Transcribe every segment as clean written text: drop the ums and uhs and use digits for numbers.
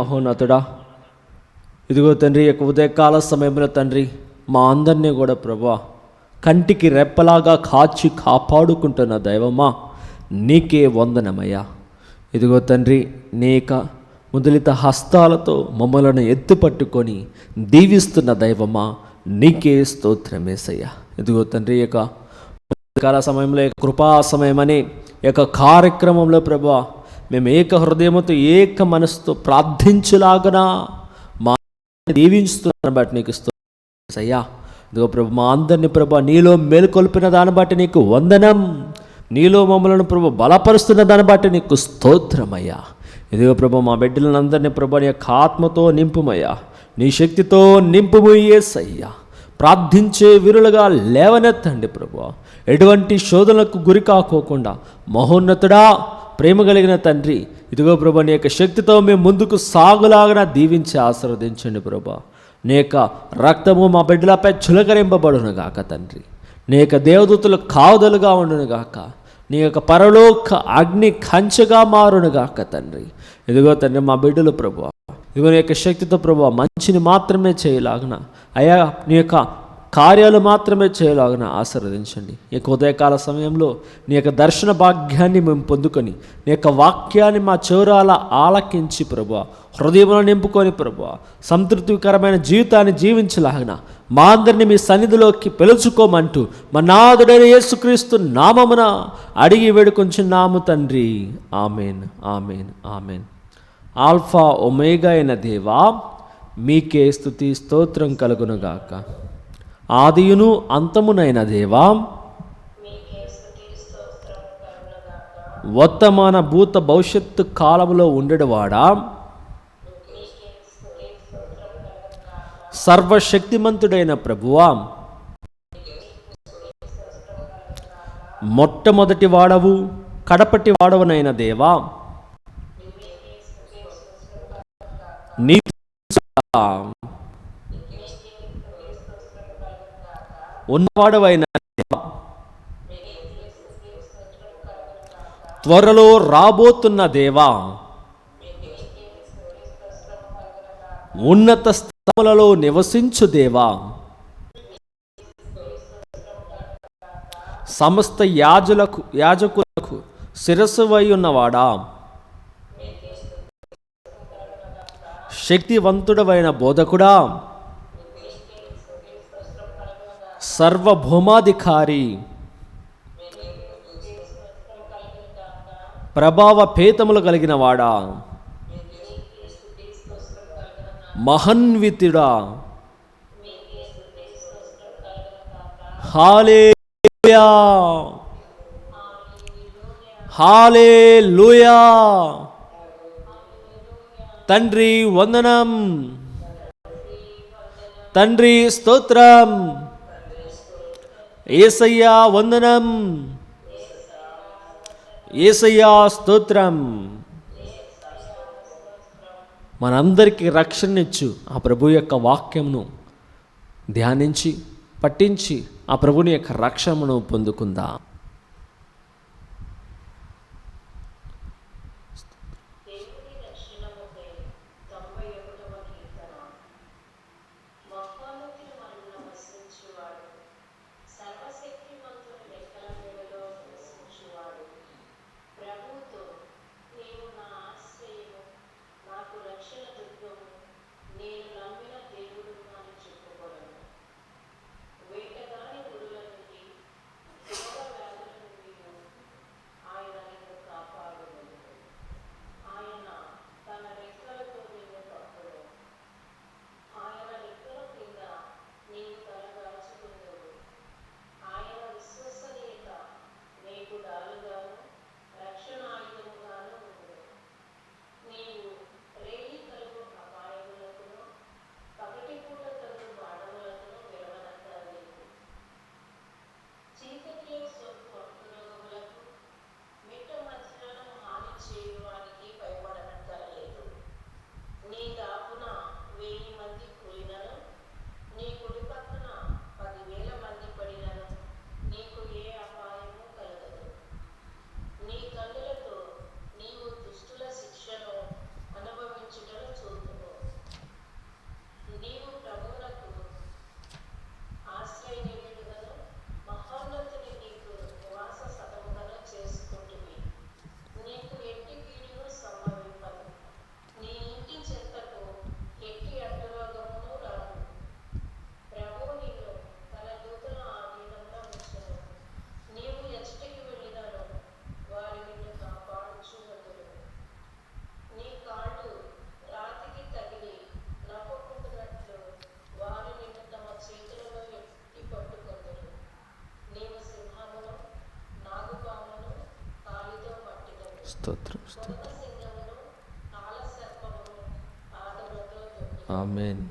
మహోన్నతుడా, ఇదిగో తండ్రి, యొక్క ఉదయకాల సమయంలో తండ్రి మా అందరినీ కూడా ప్రభువా కంటికి రెప్పలాగా కాచి కాపాడుకుంటున్న దైవమా నీకే వందనమయ్యా. ఇదిగో తండ్రి, నీక ముదలిత హస్తాలతో మమ్మలను ఎత్తుపట్టుకొని దీవిస్తున్న దైవమా నీకే స్తోత్రమేసయ్యా. ఇదిగో తండ్రి, యొక్క కాల సమయంలో కృపా సమయమని యొక్క కార్యక్రమంలో ప్రభువా మేము ఏక హృదయముతో ఏక మనసుతో ప్రార్థించులాగనా మా దీవించుతున్న బట్టి నీకు స్తోత్రమయ్యా. ఇదిగో ప్రభు, మా అందరినీ ప్రభు నీలో మేలుకొల్పిన దాన్ని బట్టి నీకు వందనం, నీలో మమ్మలను ప్రభు బలపరుస్తున్న దాన్ని బట్టి నీకు స్తోత్రమయ్యా. ఇదిగో ప్రభు, మా బిడ్డలందరినీ ప్రభు నీ యొక్క ఆత్మతో నింపుమయ్యా, నీ శక్తితో నింపుము యేసయ్యా. ప్రార్థించే వీరులుగా లేవనెత్తండి ప్రభు, ఎటువంటి శోధనలకు గురి కాకోకుండా. మహోన్నతుడా, ప్రేమ కలిగిన తండ్రి, ఇదిగో ప్రభు నీ యొక్క శక్తితో మేము ముందుకు సాగులాగా దీవించి ఆశీర్వదించండి ప్రభు. నీ యొక్క రక్తము మా బిడ్డలపై చులకరింపబడును గాక తండ్రి. నీ యొక్క దేవదూతలు కావదలుగా ఉండును గాక. నీ యొక్క పరలోక అగ్ని కంచెగా మారును గాక తండ్రి. ఇదిగో తండ్రి, మా బిడ్డలు ప్రభు ఇదిగో నీ యొక్క శక్తితో ప్రభు మంచిని మాత్రమే చేయలాగన అయ్యా, నీ యొక్క కార్యాలు మాత్రమే చేయలాగన ఆశీర్వదించండి. ఈ యొక్క ఉదయకాల సమయంలో నీ యొక్క దర్శన భాగ్యాన్ని మేము పొందుకొని నీ యొక్క వాక్యాన్ని మా చెవురాల ఆలకించి ప్రభు హృదయంలో నింపుకొని ప్రభు సంతృప్తికరమైన జీవితాన్ని జీవించలాగన మా అందరినీ మీ సన్నిధిలోకి పిలుచుకోమంటూ మా నాథుడైన యేసుక్రీస్తు నామమున అడిగి వేడుకొంచున్నాము తండ్రి. Amen, amen, amen. Alpha omega అయిన దేవా మీకే స్తుతి స్తోత్రం కలుగునుగాక. ఆదియును అంతమునైన దేవా వర్తమాన భూత భవిష్యత్తు కాలంలో ఉండేవాడా సర్వశక్తిమంతుడైన ప్రభువా మొట్టమొదటి వాడవు కడపటి వాడవునైన దేవా నీ ఉన్నవాడవైన త్వరలో రాబోతున్న దేవా ఉన్నత స్థలములలో నివసించు దేవా సమస్త యాజకులకు శిరస్సువై ఉన్నవాడా శక్తివంతుడవైన బోధకుడా సర్వభౌమాధికారి ప్రభావపేతములు కలిగిన వాడా మహన్వితుడా హల్లెలూయా, హల్లెలూయా. తండ్రి వందనం, తండ్రి స్తోత్రం, యేసయ్యా వందనం, యేసయ్యా స్తోత్రం. మనందరికీ రక్షణనిచ్చు ఆ ప్రభు యొక్క వాక్యమును ధ్యానించి పఠించి ఆ ప్రభుని యొక్క రక్షణను పొందుకుందాం. స్తోత్రం స్తోత్రం. ఆమేన్.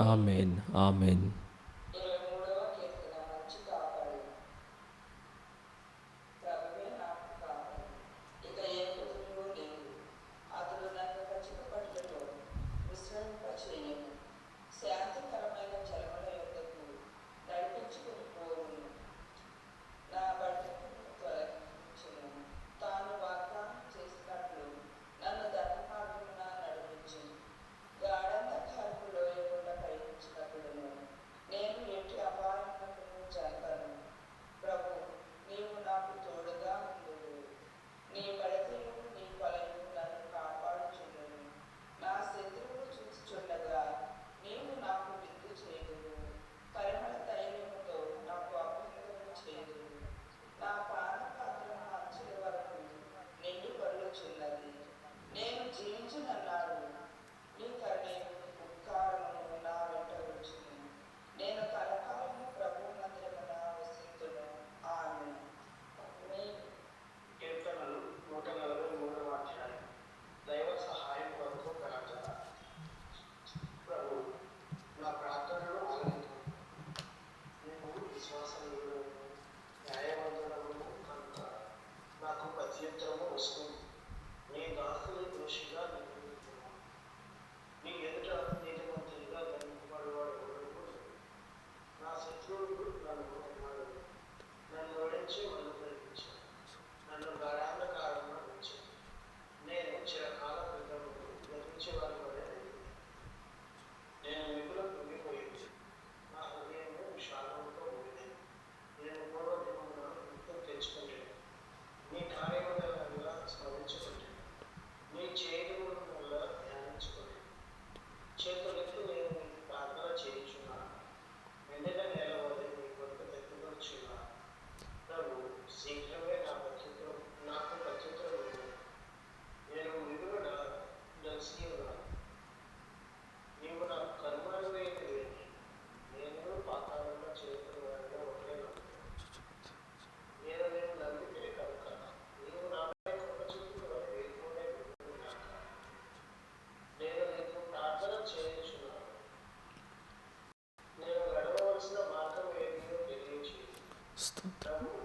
ఆమేన్. ఆమేన్.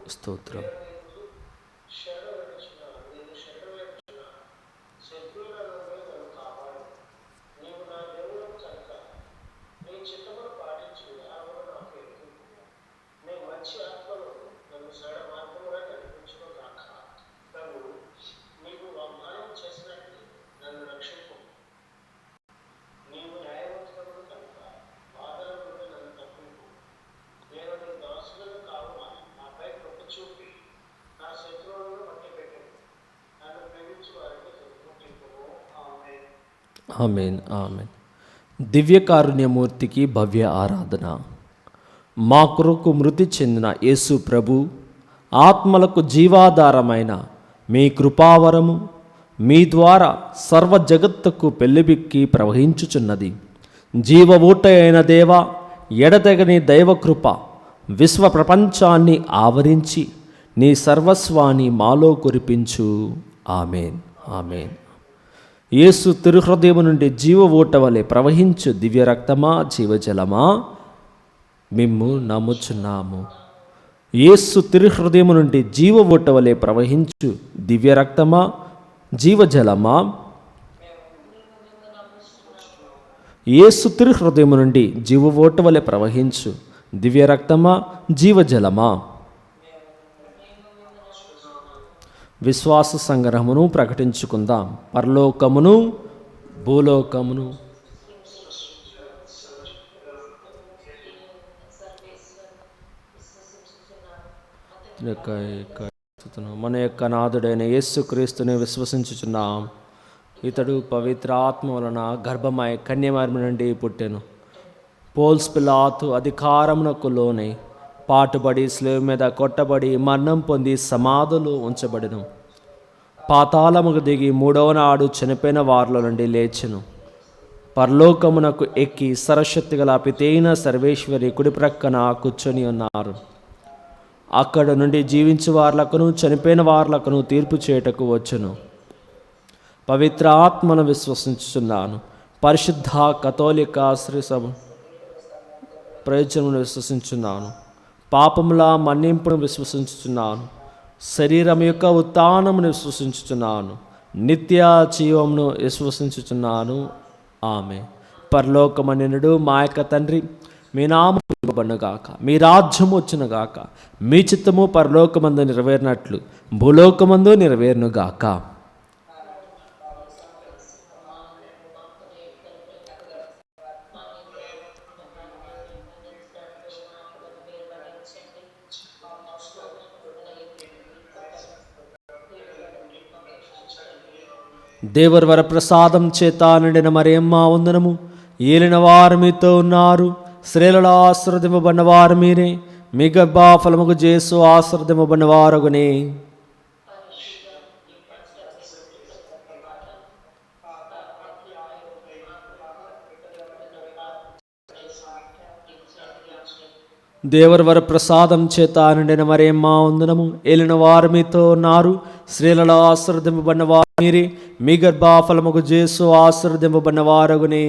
స్తోత్రం. ఆమేన్. ఆమేన్. దివ్యకారుణ్యమూర్తికి భవ్య ఆరాధన. మా కొరకు మృతి చెందిన యేసు ప్రభు ఆత్మలకు జీవాధారమైన మీ కృపావరము మీ ద్వారా సర్వ జగత్తుకు పెళ్ళిబిక్కి ప్రవహించుచున్నది. జీవ ఊట అయిన దేవ, ఎడతెగని దైవకృప విశ్వ ప్రపంచాన్ని ఆవరించి నీ సర్వస్వాన్ని మాలో కురిపించు. ఆమేన్. ఆమేన్. యేసు తిరుహృదయం నుండి జీవ ఊట వలె ప్రవహించు దివ్య రక్తమా, జీవజలమా, మిమ్ము నమ్ముచున్నాము. యేసు తిరుహృదయం నుండి జీవ ఊట వలె ప్రవహించు దివ్య రక్తమా, జీవజలమా, యేసు తిరుహృదయం నుండి జీవ ఊట వలె ప్రవహించు దివ్య రక్తమా, జీవజలమా. విశ్వాస సంగ్రహమును ప్రకటించుకుందాం. పరలోకమును భూలోకమును యొక్క మన యొక్క నాథుడైన యేసుక్రీస్తుని విశ్వసించుచున్నాం. ఇతడు పవిత్ర ఆత్మ వలన గర్భమై కన్యమర్మ నుండి పుట్టెను. పోల్స్ పిలాతు అధికారమునకు లోనై పాటుబడి స్లేవ్ మీద కొట్టబడి మరణం పొంది సమాధులు ఉంచబడెను. పాతాళముకు దిగి మూడవ నాడు చనిపోయిన వారిలో నుండి లేచెను. పరలోకమునకు ఎక్కి సర్వశక్తి గల పితైన సర్వేశ్వరి కుడి ప్రక్కన కూర్చొని ఉన్నారు. అక్కడ నుండి జీవించు వార్లకును చనిపోయిన వార్లకును తీర్పు చేయుటకు వచ్చును. పవిత్ర ఆత్మను విశ్వసించుచున్నాను. పరిశుద్ధ కథోలిక శ్రీ సభ ప్రయోజనమును విశ్వసించున్నాను. పాపముల మన్నింపును విశ్వసించుచున్నాను. శరీరం యొక్క ఉత్థానమును విశ్వసించుచున్నాను. నిత్య జీవమును విశ్వసించుచున్నాను. ఆమె. పరలోకమనినుడు మా యొక్క తండ్రి, మీ నామము ఇవ్వబడునుగాక, మీ రాజ్యము వచ్చునుగాక, మీ చిత్తము పరలోకమందు నెరవేరినట్లు భూలోకమందు నెరవేరునుగాక. దేవర్ వర ప్రసాదం చేత నిండిన మరియమ్మ వందనము. ఏలిన వారు మీతో ఉన్నారు. స్త్రీలలో ఆశీర్వదింపబడిన వారు మీరే. మీ గర్భఫలముకు యేసు ఆశీర్వదింపబడిన వారగునే. దేవర్ వర ప్రసాదం చేత నిండిన మరియమ్మ వందనము. ఏలిన వారు మీతో ఉన్నారు. స్త్రీలలో ఆశీర్వదింపబడిన వారు మీరే. మీ గర్భఫలముకు యేసు ఆశీర్వదింపబడిన వారగునే.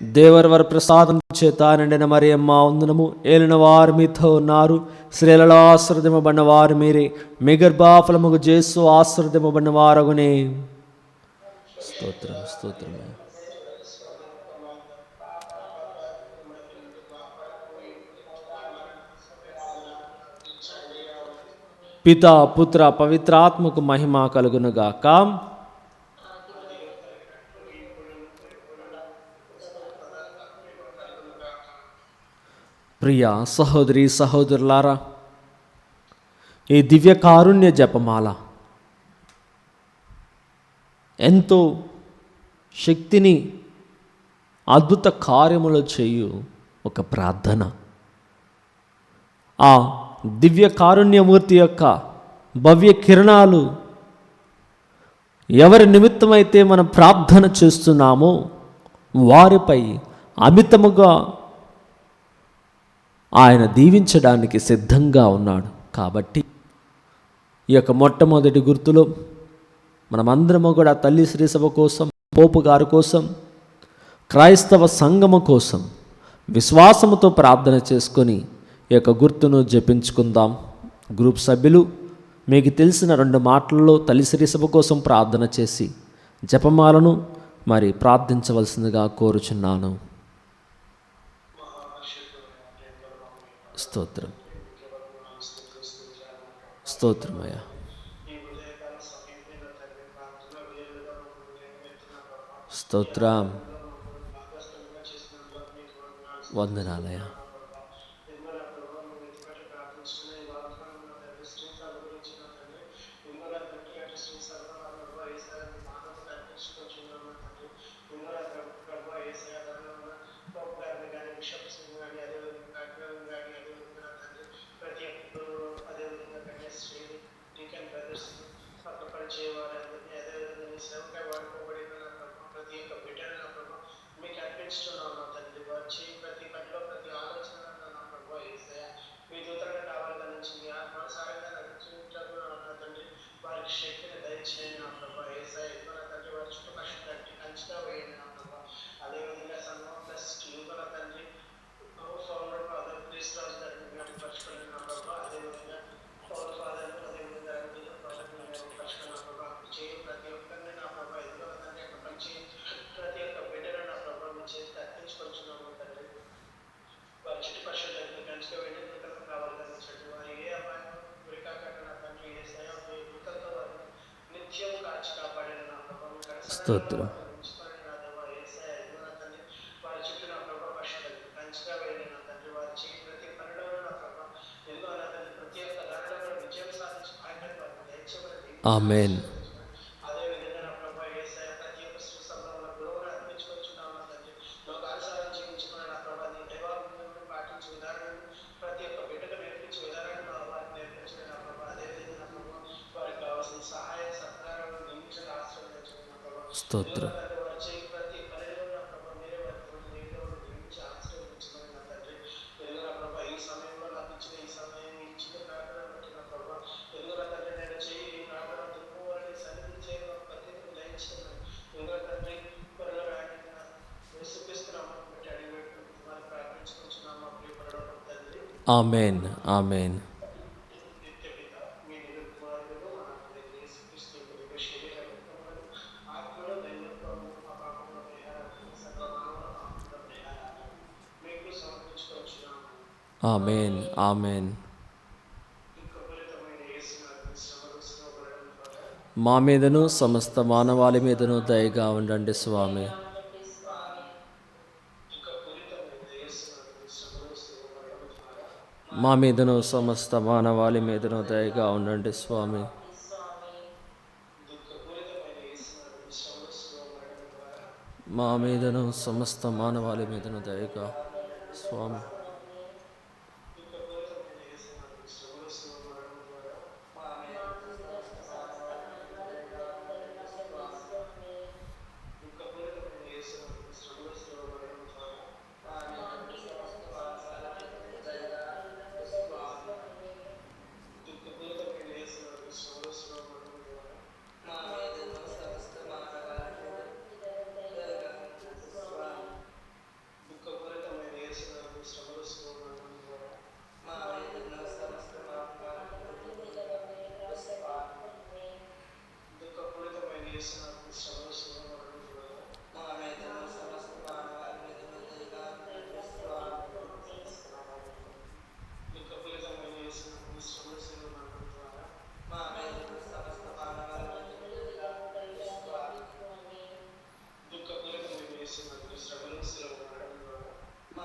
దేవర్ వర ప్రసాదం చేత నిండిన మరియమ్మ వందనము. ఏలిన వారు మీతో ఉన్నారు. స్త్రీలలో ఆశీర్వదింపబడిన వారు మీరే. మీ గర్భఫలముకు యేసు ఆశీర్వదింపబడిన వారగునే. స్తోత్రం స్తోత్రం. పిత పుత్ర పవిత్రాత్మకు మహిమ కలుగునుగాక. ప్రియ సహోదరి సహోదరులారా, ఈ దివ్య కారుణ్య జపమాల ఎంతో శక్తిని, అద్భుత కార్యములు చేయు ఒక ప్రార్థన. ఆ దివ్య కారుణ్యమూర్తి యొక్క భవ్య కిరణాలు ఎవరి నిమిత్తమైతే మనం ప్రార్థన చేస్తున్నామో వారిపై అమితముగా ఆయన దీవించడానికి సిద్ధంగా ఉన్నాడు. కాబట్టి ఈ యొక్క మొట్టమొదటి గుర్తులో మనమందరము కూడా తల్లి శ్రీ సభ కోసం, పోపు గారి కోసం, క్రైస్తవ సంఘము కోసం విశ్వాసముతో ప్రార్థన చేసుకొని ఈ యొక్క గుర్తును జపించుకుందాం. గ్రూప్ సభ్యులు మీకు తెలిసిన 2 మాటల్లో తల్లి శ్రీ సభ కోసం ప్రార్థన చేసి జపమాలను మరి ప్రార్థించవలసిందిగా కోరుచున్నాను. స్తోత్రం స్తోత్రమయ్యా. స్తోత్రం. వందనాలయ్యా. నిత్యం కాచి కాపాడిన స్తోత్రం. ఆమెన్. స్తోత్రం. ఆమెన్. ఆమెన్. ఆమెన్. ఆమెన్. మా మీదను సమస్త మానవాళి మీదను దయగా ఉండండి స్వామి. మా మీదను సమస్త మానవాళి మీదను దయగా ఉండండి స్వామి. మా మీదను సమస్త మానవాళి మీదను దయగా స్వామి.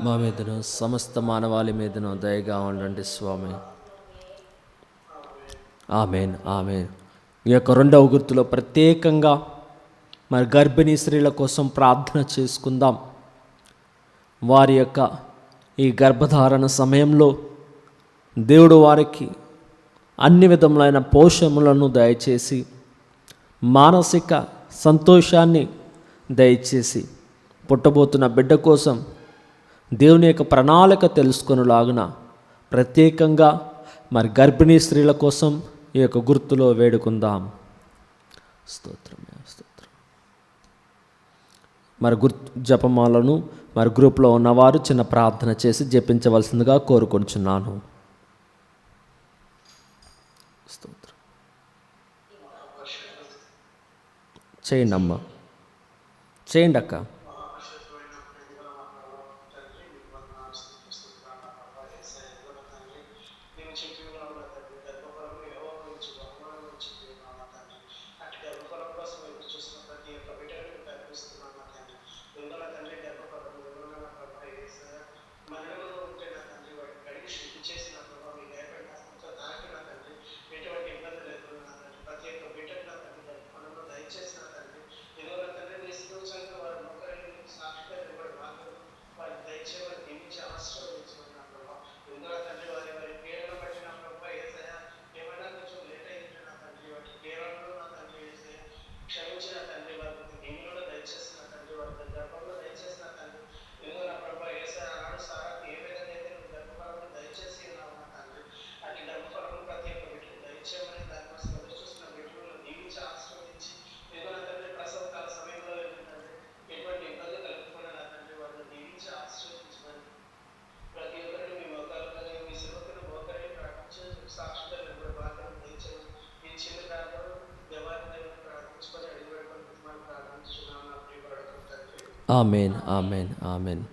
మా మీదను సమస్త మానవాళి మీదను దయగా ఉండండి స్వామి. ఆమెన్. ఆమెన్. ఈ యొక్క రెండవ గుర్తులో ప్రత్యేకంగా మరి గర్భిణీ స్త్రీల కోసం ప్రార్థన చేసుకుందాం. వారి యొక్క ఈ గర్భధారణ సమయంలో దేవుడు వారికి అన్ని విధములైన పోషములను దయచేసి మానసిక సంతోషాన్ని దయచేసి పుట్టబోతున్న బిడ్డ కోసం దేవుని యొక్క ప్రణాళిక తెలుసుకొనులాగున ప్రత్యేకంగా మరి గర్భిణీ స్త్రీల కోసం ఈ యొక్క గుర్తులో వేడుకుందాం. స్తోత్రం. స్తోత్రం. మరి గుర్తు జపమాలను మరి గ్రూప్లో ఉన్నవారు చిన్న ప్రార్థన చేసి జపించవలసిందిగా కోరుకొంచున్నాను. స్తోత్రం. చేయండి అమ్మా, చేయండి అక్క. ఆమెన్. ఆమెన్. ఆమెన్.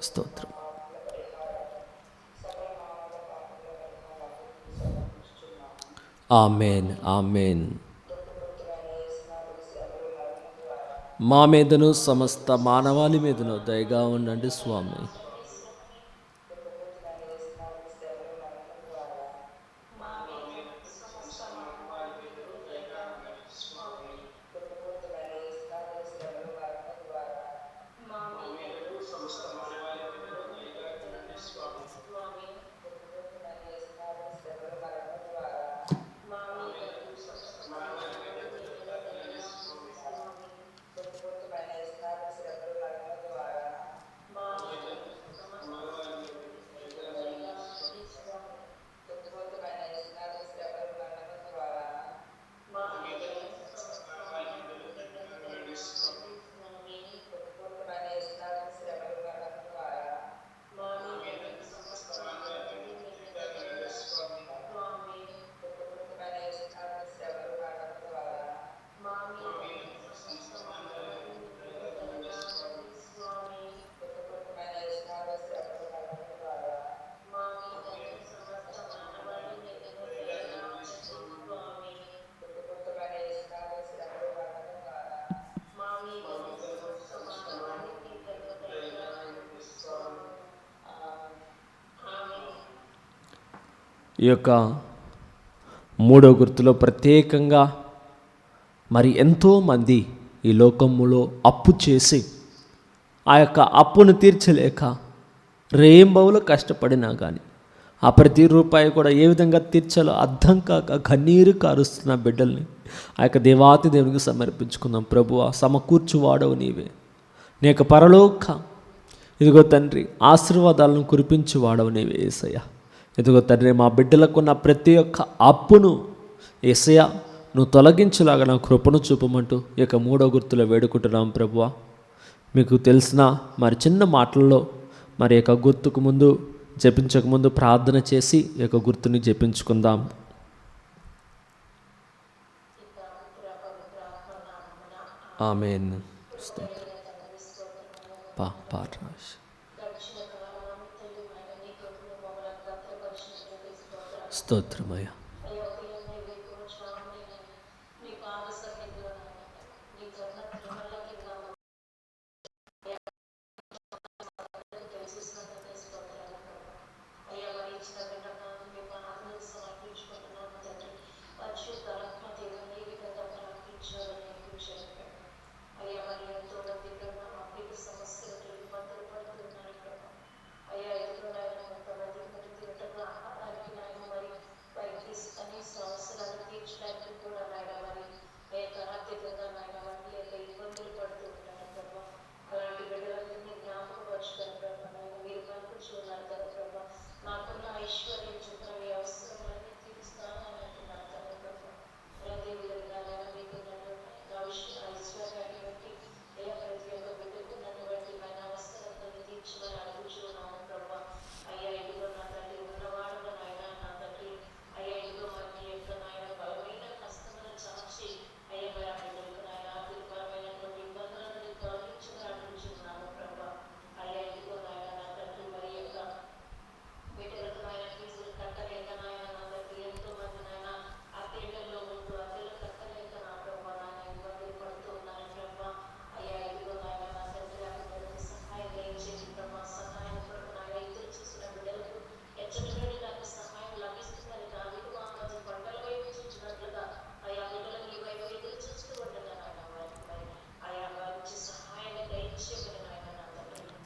స్తోత్రం. ఆమెన్. ఆమెన్. మా మీదను సమస్త మానవాళి మీదను దయగా ఉండండి స్వామి. ఈ యొక్క మూడో గుర్తులో ప్రత్యేకంగా మరి ఎంతోమంది ఈ లోకములో అప్పు చేసి ఆ యొక్క అప్పును తీర్చలేక రేయింబవులు కష్టపడినా కానీ ఆ ప్రతి రూపాయి కూడా ఏ విధంగా తీర్చాలో అర్థం కాక కన్నీరు కారుస్తున్న బిడ్డల్ని ఆ యొక్క దేవాతి దేవునికి సమర్పించుకుందాం. ప్రభువా, సమకూర్చువాడవు నీవే. నీ యొక్క పరలోక ఇదిగో తండ్రి ఆశీర్వాదాలను కురిపించువాడవు నీవే యేసయ్య. ఇదిగో తండ్రి, మా బిడ్డలకున్న ప్రతి ఒక్క అప్పును యేసయ్య నువ్వు తొలగించలాగా నా కృపను చూపమంటూ ఈ యొక్క మూడో గుర్తులో వేడుకుంటున్నాం. ప్రభువా, మీకు తెలిసిన మరి చిన్న మాటల్లో మరి యొక్క గుర్తుకు ముందు జపించకముందు ప్రార్థన చేసి ఈ యొక్క గుర్తుని జపించుకుందాం. ఆమేన్. స్తోత్రమయ్య.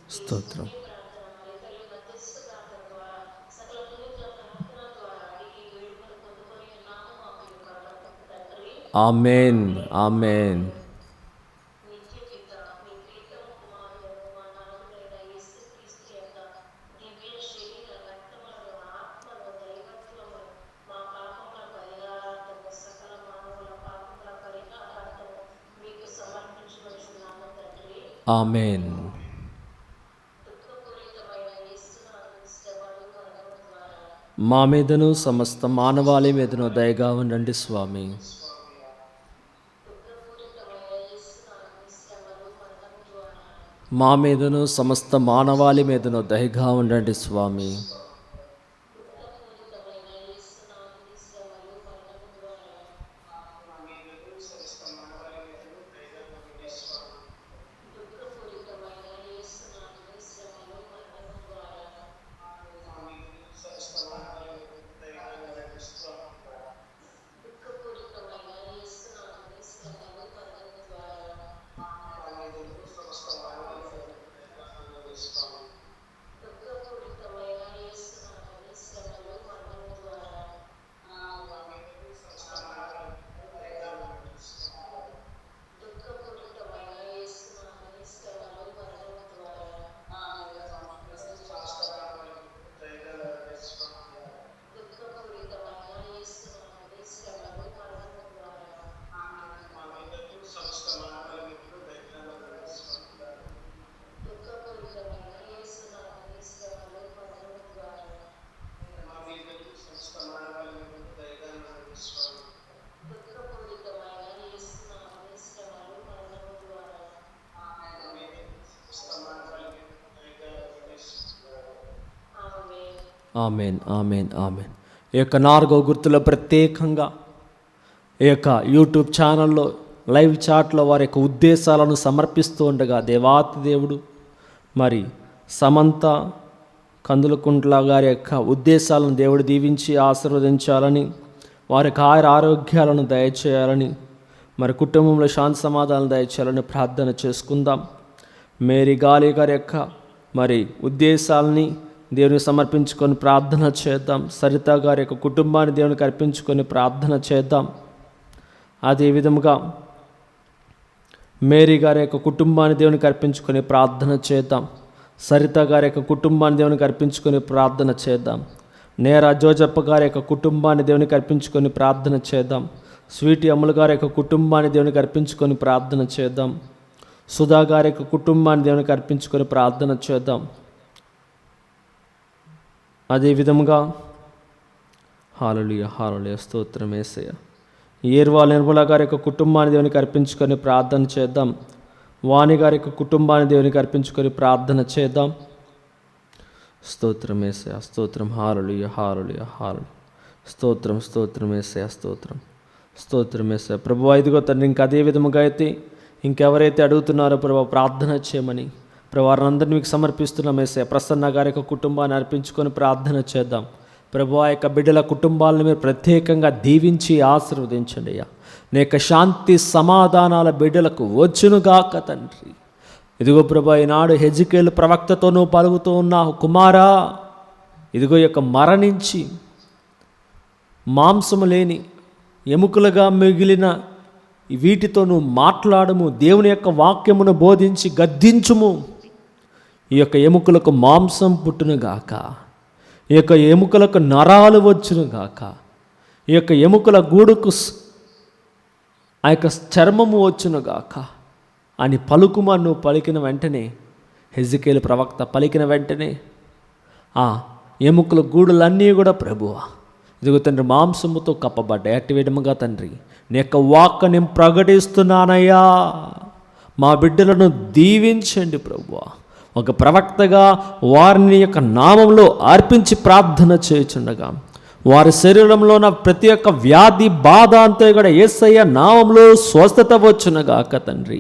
స్తోత్రం. ఆమేన్. ఆమేన్. ఆమేన్. మా మీదను సమస్త మానవాళి మీదను దయగా ఉండండి స్వామి. మా మీదను సమస్త మానవాళి మీదను దయగా ఉండండి స్వామి. Amen, amen, amen. ఈ యొక్క 4వ గుర్తులో ప్రత్యేకంగా ఈ యొక్క యూట్యూబ్ ఛానల్లో లైవ్ చాట్లో వారి యొక్క ఉద్దేశాలను సమర్పిస్తూ ఉండగా దేవాతి దేవుడు మరి సమంత కందులకుంట్ల గారి యొక్క ఉద్దేశాలను దేవుడు దీవించి ఆశీర్వదించాలని, వారికి ఆరోగ్యాలను దయచేయాలని, మరి కుటుంబంలో శాంతి సమాధానం దయచేయాలని ప్రార్థన చేసుకుందాం. మేరీ గాలి గారి యొక్క మరి ఉద్దేశాలని దేవునికి సమర్పించుకొని ప్రార్థన చేద్దాం. సరిత గారి యొక్క కుటుంబాన్ని దేవునికి అర్పించుకొని ప్రార్థన చేద్దాం. అదేవిధముగా మేరీ గారి యొక్క కుటుంబాన్ని దేవునికి అర్పించుకొని ప్రార్థన చేద్దాం. సరిత గారి యొక్క కుటుంబాన్ని దేవునికి అర్పించుకొని ప్రార్థన చేద్దాం. నేరా జోజప్ప గారి యొక్క కుటుంబాన్ని దేవునికి అర్పించుకొని ప్రార్థన చేద్దాం. స్వీటీ అమ్ముల గారి యొక్క కుటుంబాన్ని దేవునికి అర్పించుకొని ప్రార్థన చేద్దాం. సుధా గారి యొక్క కుటుంబాన్ని దేవునికి అర్పించుకొని ప్రార్థన చేద్దాం. అదేవిధముగా హల్లెలూయా, హల్లెలూయా, స్తోత్రం యేసయ్య. ఏర్వాల్ నిర్మల గారి యొక్క కుటుంబాన్ని దేవునికి అర్పించుకొని ప్రార్థన చేద్దాం. వాణి గారి యొక్క కుటుంబాన్ని దేవునికి అర్పించుకొని ప్రార్థన చేద్దాం. స్తోత్రం యేసయ్య, స్తోత్రం, హల్లెలూయా, హల్లెలూయా, హల్లెలూయా, స్తోత్రం, స్తోత్రం యేసయ్య, స్తోత్రం, స్తోత్రం యేసయ్య. ప్రభువా ఇదిగో తండ్రి, ఇంకా అదే విధముగా అయితే ఇంకెవరైతే అడుగుతున్నారో ప్రభు ప్రార్థన చేయమని ప్రభు వారందరినీ మీకు సమర్పిస్తున్నాం యేసయ్య. ప్రసన్న గారి యొక్క కుటుంబాన్ని అర్పించుకొని ప్రార్థన చేద్దాం. ప్రభు ఆ యొక్క బిడ్డల కుటుంబాలను మీరు ప్రత్యేకంగా దీవించి ఆశీర్వదించండి అయ్యా. నీ యొక్క శాంతి సమాధానాల బిడ్డలకు వచ్చునుగాక తండ్రి. ఇదిగో ప్రభు ఈనాడు హెజికేలు ప్రవక్తతో నువ్వు పలుకుతూ ఉన్నావు, కుమారా ఇదిగో యొక్క మరణించి మాంసము లేని ఎముకలుగా మిగిలిన వీటితో నువ్వు మాట్లాడము, దేవుని యొక్క వాక్యమును బోధించి గద్దించుము. ఈ యొక్క ఎముకలకు మాంసం పుట్టునుగాక, ఈ యొక్క ఎముకలకు నరాలు వచ్చునుగాక, ఈ యొక్క ఎముకల గూడుకు ఆ యొక్క చర్మము వచ్చునుగాక అని పలుకుమని నువ్వు పలికిన వెంటనే, హెజికేలు ప్రవక్త పలికిన వెంటనే ఆ ఎముకల గూడులన్నీ కూడా ప్రభువా ఇదిగో తండ్రి మాంసముతో కప్పబడ్డాయి. అట్టి విధముగా తండ్రి నీ యొక్క వాక్కు నేను ప్రకటిస్తున్నానయ్యా. మా బిడ్డలను దీవించండి ప్రభువా. ఒక ప్రవక్తగా వారిని యొక్క నామంలో అర్పించి ప్రార్థన చేయుచుండగా వారి శరీరంలో ఉన్న ప్రతి ఒక్క వ్యాధి బాధ అంతా కూడా యేసయ్య నామంలో స్వస్థత వచ్చునుగాక తండ్రి.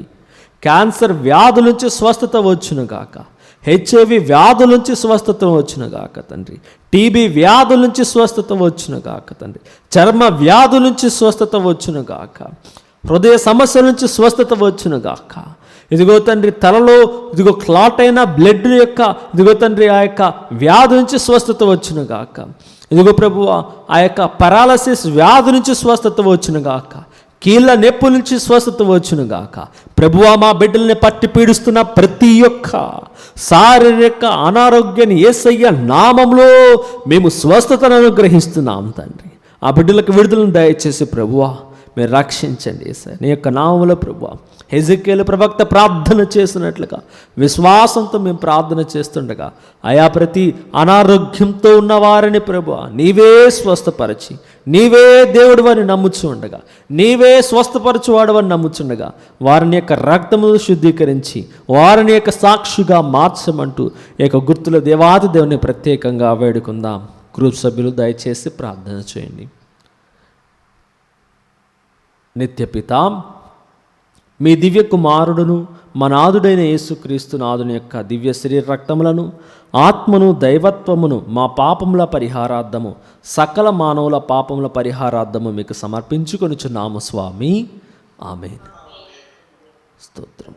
క్యాన్సర్ వ్యాధుల నుంచి స్వస్థత వచ్చునుగాక, హెచ్ఐవి వ్యాధుల నుంచి స్వస్థత వచ్చునుగాక తండ్రి, టీబీ వ్యాధుల నుంచి స్వస్థత వచ్చునుగాక తండ్రి, చర్మ వ్యాధుల నుంచి స్వస్థత వచ్చునుగాక, హృదయ సమస్యల నుంచి స్వస్థత వచ్చునుగాక. ఇదిగో తండ్రి తలలో ఇదిగో క్లాట్ అయిన బ్లడ్ యొక్క ఇదిగో తండ్రి ఆ యొక్క వ్యాధి నుంచి స్వస్థత వచ్చునుగాక. ఇదిగో ప్రభువా ఆ యొక్క పారాలసిస్ వ్యాధి నుంచి స్వస్థత వచ్చునుగాక, కీళ్ళ నొప్పి నుంచి స్వస్థత వచ్చునుగాక. ప్రభువా మా బిడ్డల్ని పట్టి పీడిస్తున్న ప్రతి ఒక్క శారీరక అనారోగ్యాన్ని యేసయ్య నామంలో మేము స్వస్థతను అనుగ్రహిస్తున్నాం తండ్రి. ఆ బిడ్డలకు విడుదలను దయచేసి ప్రభువా మీరు రక్షించండి యేసయ్య. నీ యొక్క నామంలో ప్రభువా హెజికేలు ప్రవక్త ప్రార్థన చేసినట్లుగా విశ్వాసంతో మేము ప్రార్థన చేస్తుండగా ఆయా ప్రతి అనారోగ్యంతో ఉన్న వారిని ప్రభువా నీవే స్వస్థపరచి, నీవే దేవుడు వారిని నమ్ముచు ఉండగా, నీవే స్వస్థపరచువాడు వారిని నమ్ముచుండగా వారిని యొక్క రక్తము శుద్ధీకరించి వారిని యొక్క సాక్షిగా మార్చమంటూ ఈ యొక్క గుర్తుల దేవాది దేవుని ప్రత్యేకంగా వేడుకుందాం. గ్రూప్ సభ్యులు దయచేసి ప్రార్థన చేయండి. నిత్యపితా మీ దివ్య కుమారుడును మా నాథుడైన యేసుక్రీస్తు నాథుని యొక్క దివ్య శరీర రక్తములను ఆత్మను దైవత్వమును మా పాపముల పరిహారార్థము సకల మానవుల పాపముల పరిహారార్థము మీకు సమర్పించుకొనుచున్నాము స్వామి. ఆమేన్. స్తోత్రం.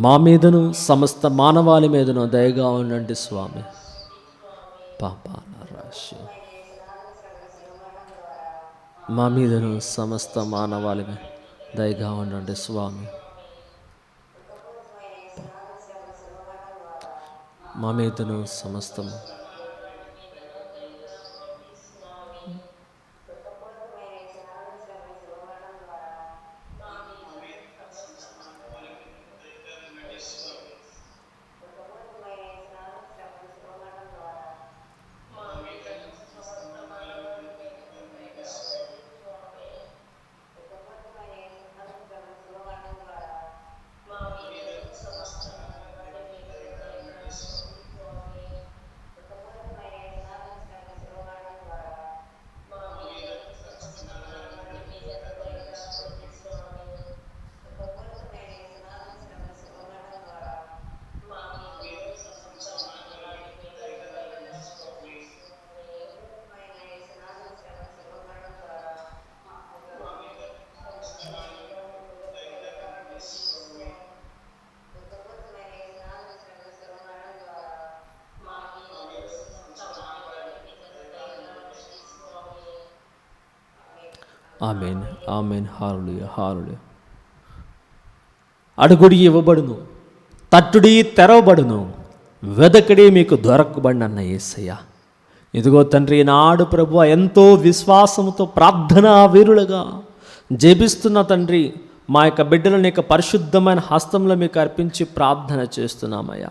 మా మీదను సమస్త మానవాళి మీదను దయగా ఉండండి స్వామి. పాపాల రాశి మా మీదను సమస్త మానవాళి దయగా ఉండండి స్వామి. మా మీదను సమస్తం ఆమేన్, ఆమేన్. హల్లెలూయా, హల్లెలూయా. అడుగుడి ఇవ్వబడును, తట్టుడి తెరవబడును, వెదకడి మీకు దొరకబడిన అన్న యేసయ్య. ఇదిగో తండ్రి, నాడు ప్రభువా ఎంతో విశ్వాసంతో ప్రార్థనా వీరులుగా జెపిస్తున్న తండ్రి, మా యొక్క బిడ్డలను యొక్క పరిశుద్ధమైన హస్తంలో మీకు అర్పించి ప్రార్థన చేస్తున్నామయ్యా.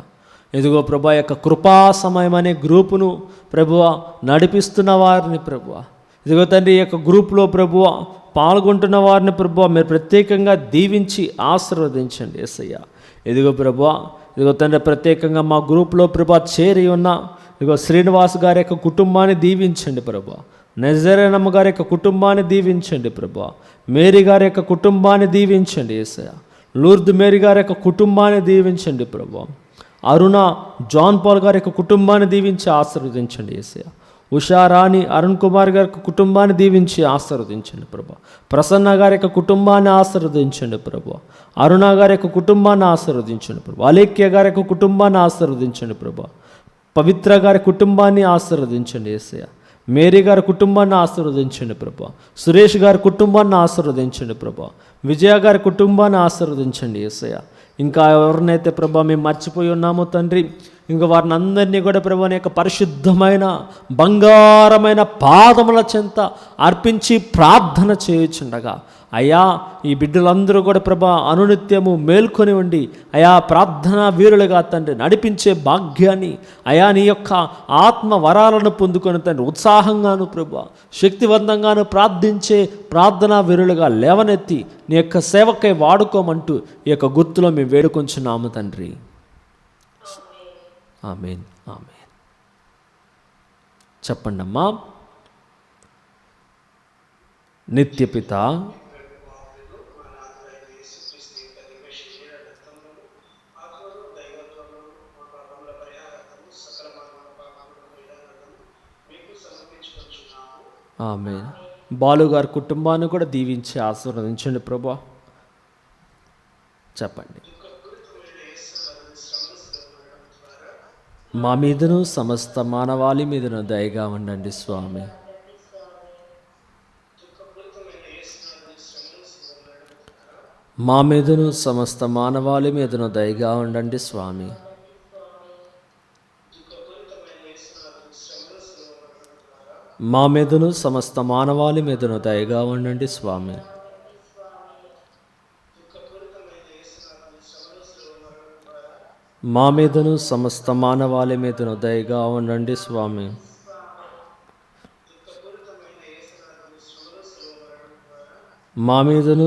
ఇదిగో ప్రభువా యొక్క కృపా సమయం అనే గ్రూపును ప్రభువా నడిపిస్తున్న వారిని ప్రభువా, ఇదిగో తండ్రి ఈ యొక్క గ్రూపులో ప్రభువా పాల్గొంటున్న వారిని ప్రభువా మీరు ప్రత్యేకంగా దీవించి ఆశీర్వదించండి యేసయ్య. ఇదిగో ప్రభువా, ఇదిగో తండ్రి ప్రత్యేకంగా మా గ్రూప్లో ప్రభువా చేరి ఉన్న ఇదిగో శ్రీనివాస్ గారి యొక్క కుటుంబాన్ని దీవించండి ప్రభువా. నజరేనమ్మ గారి యొక్క కుటుంబాన్ని దీవించండి ప్రభువా. మేరీ గారి యొక్క కుటుంబాన్ని దీవించండి యేసయ్య. లూర్ద్ మేరీ గారి యొక్క కుటుంబాన్ని దీవించండి ప్రభువా. అరుణ జాన్ పాల్ గారి యొక్క కుటుంబాన్ని దీవించి ఆశీర్వదించండి యేసయ్య. ఉషారాణి అరుణ్ కుమార్ గారి యొక్క కుటుంబాన్ని దీవించి ఆశీర్వదించండి ప్రభా. ప్రసన్న గారి యొక్క కుటుంబాన్ని ఆశీర్వదించండి ప్రభా. అరుణ గారి యొక్క కుటుంబాన్ని ఆశీర్వదించండి ప్రభా. అలేఖ్య గారి యొక్క కుటుంబాన్ని ఆశీర్వదించండి ప్రభా. పవిత్ర గారి కుటుంబాన్ని ఆశీర్వదించండి యేసయ్య. మేరీ గారి కుటుంబాన్ని ఆశీర్వదించండి ప్రభా. సురేష్ గారి కుటుంబాన్ని ఆశీర్వదించండి ప్రభా. విజయ గారి కుటుంబాన్ని ఆశీర్వదించండి యేసయ్య. ఇంకా ఎవరినైతే ప్రభా మేము మర్చిపోయి ఉన్నామో తండ్రి, ఇంకా వారిని అందరినీ కూడా ప్రభు నీ యొక్క పరిశుద్ధమైన బంగారమైన పాదముల చెంత అర్పించి ప్రార్థన చేయుచుండగా, అయ్యా ఈ బిడ్డలందరూ కూడా ప్రభా అనునిత్యము మేల్కొని ఉండి అయా ప్రార్థనా వీరులుగా తండ్రి నడిపించే భాగ్యాన్ని, అయా నీ యొక్క ఆత్మ వరాలను పొందుకొని తండ్రి ఉత్సాహంగాను ప్రభా శక్తివంతంగాను ప్రార్థించే ప్రార్థనా వీరులుగా లేవనెత్తి నీ యొక్క సేవకై వాడుకోమంటూ ఈ యొక్క గుర్తులో మేము వేడుకొంచున్నాము తండ్రి. ఆమేన్, ఆమేన్. చెప్పండి అమ్మా. నిత్యపిత ఆమేన్. బాలుగారి కుటుంబాన్ని కూడా దీవించి ఆశీర్వదించండి ప్రభా. చెప్పండి. మా మీదను సమస్త మానవాళి మీదను దయగా ఉండండి స్వామి. మా మీదను సమస్త మానవాళి మీదను దయగా ఉండండి స్వామి. మా మీదను సమస్త మానవాళి మీదను దయగా ఉండండి స్వామి. మా మీదను సమస్త మానవాళి మీదను దయగా ఉండండి స్వామి. మా మీదను సమస్త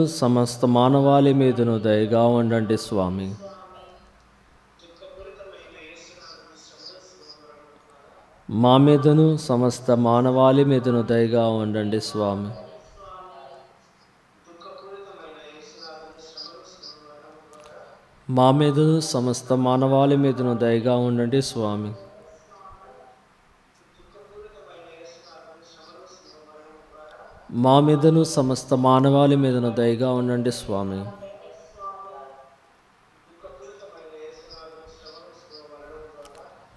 మానవాళి మీదను దయగా ఉండండి స్వామి. మా మీదను సమస్త మానవాళి మీదను దయగా ఉండండి స్వామి. మా మీదను సమస్త మానవాళి మీదను దయగా ఉండండి స్వామి. మా మీదను సమస్త మానవాళి మీదను దయగా ఉండండి స్వామి.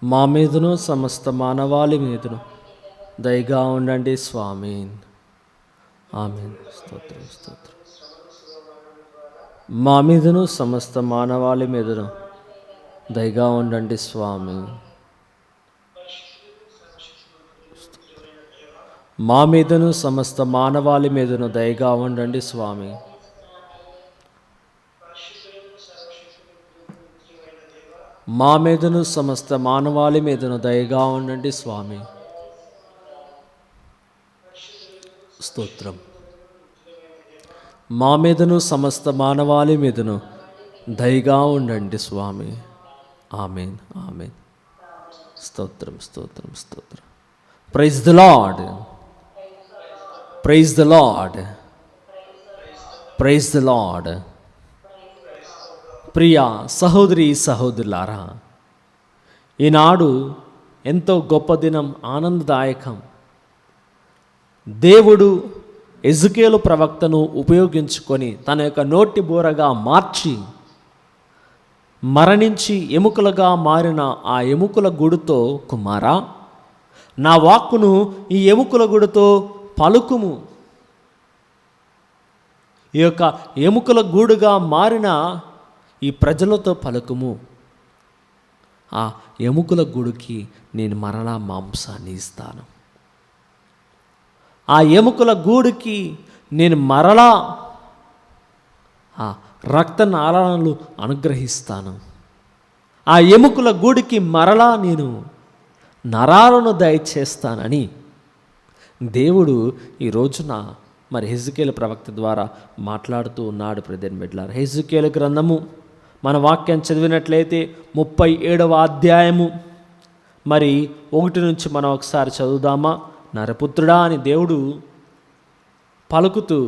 మా మీదను సమస్త మానవాళి మీదను దయగా ఉండండి స్వామి. ఆమేన్. స్తోత్రం, స్తోత్రం. మా మీదను సమస్త మానవాళి మీదను దయగా ఉండండి స్వామి. మా మీదను సమస్త మానవాళి మీదను దయగా ఉండండి స్వామి. మా మీదను సమస్త మానవాళి మీదను దయగా ఉండండి స్వామి. స్తోత్రం. మా మీదను సమస్త మానవాళి మీదను దయగా ఉండండి స్వామి. ఆమేన్, ఆమేన్. స్తోత్రం, స్తోత్రం, స్తోత్రం. Praise the lord, praise the lord, praise the Lord. ప్రియ సహోదరి సహోదరులారా, ఈనాడు ఎంతో గొప్ప దినం, ఆనందదాయకం. దేవుడు ఎజెకియేలు ప్రవక్తను ఉపయోగించుకొని తన యొక్క నోటి బూరగా మార్చి మరణించి ఎముకలుగా మారిన ఆ ఎముకల గూడుతో, కుమారా నా వాక్కును ఈ ఎముకల గూడుతో పలుకుము, ఈ యొక్క ఎముకల గూడుగా మారిన ఈ ప్రజలతో పలుకుము, ఆ ఎముకల గూడుకి నేను మరలా మాంసాన్ని ఇస్తాను, ఆ ఎముకల గూడుకి నేను మరలా ఆ రక్తనాళాలను అనుగ్రహిస్తాను, ఆ ఎముకల గూడికి మరలా నేను నరాలను దయచేస్తానని దేవుడు ఈ రోజున మరి హెజ్కేలు ప్రవక్త ద్వారా మాట్లాడుతూ ఉన్నాడు. ప్రియమైన బిడ్డలారా, హెజ్కేలు గ్రంథము మన వాక్యం చదివినట్లయితే 37వ అధ్యాయము మరి 1 నుంచి మనం ఒకసారి చదువుదామా. నరపుత్రుడా అని దేవుడు పలుకుతూ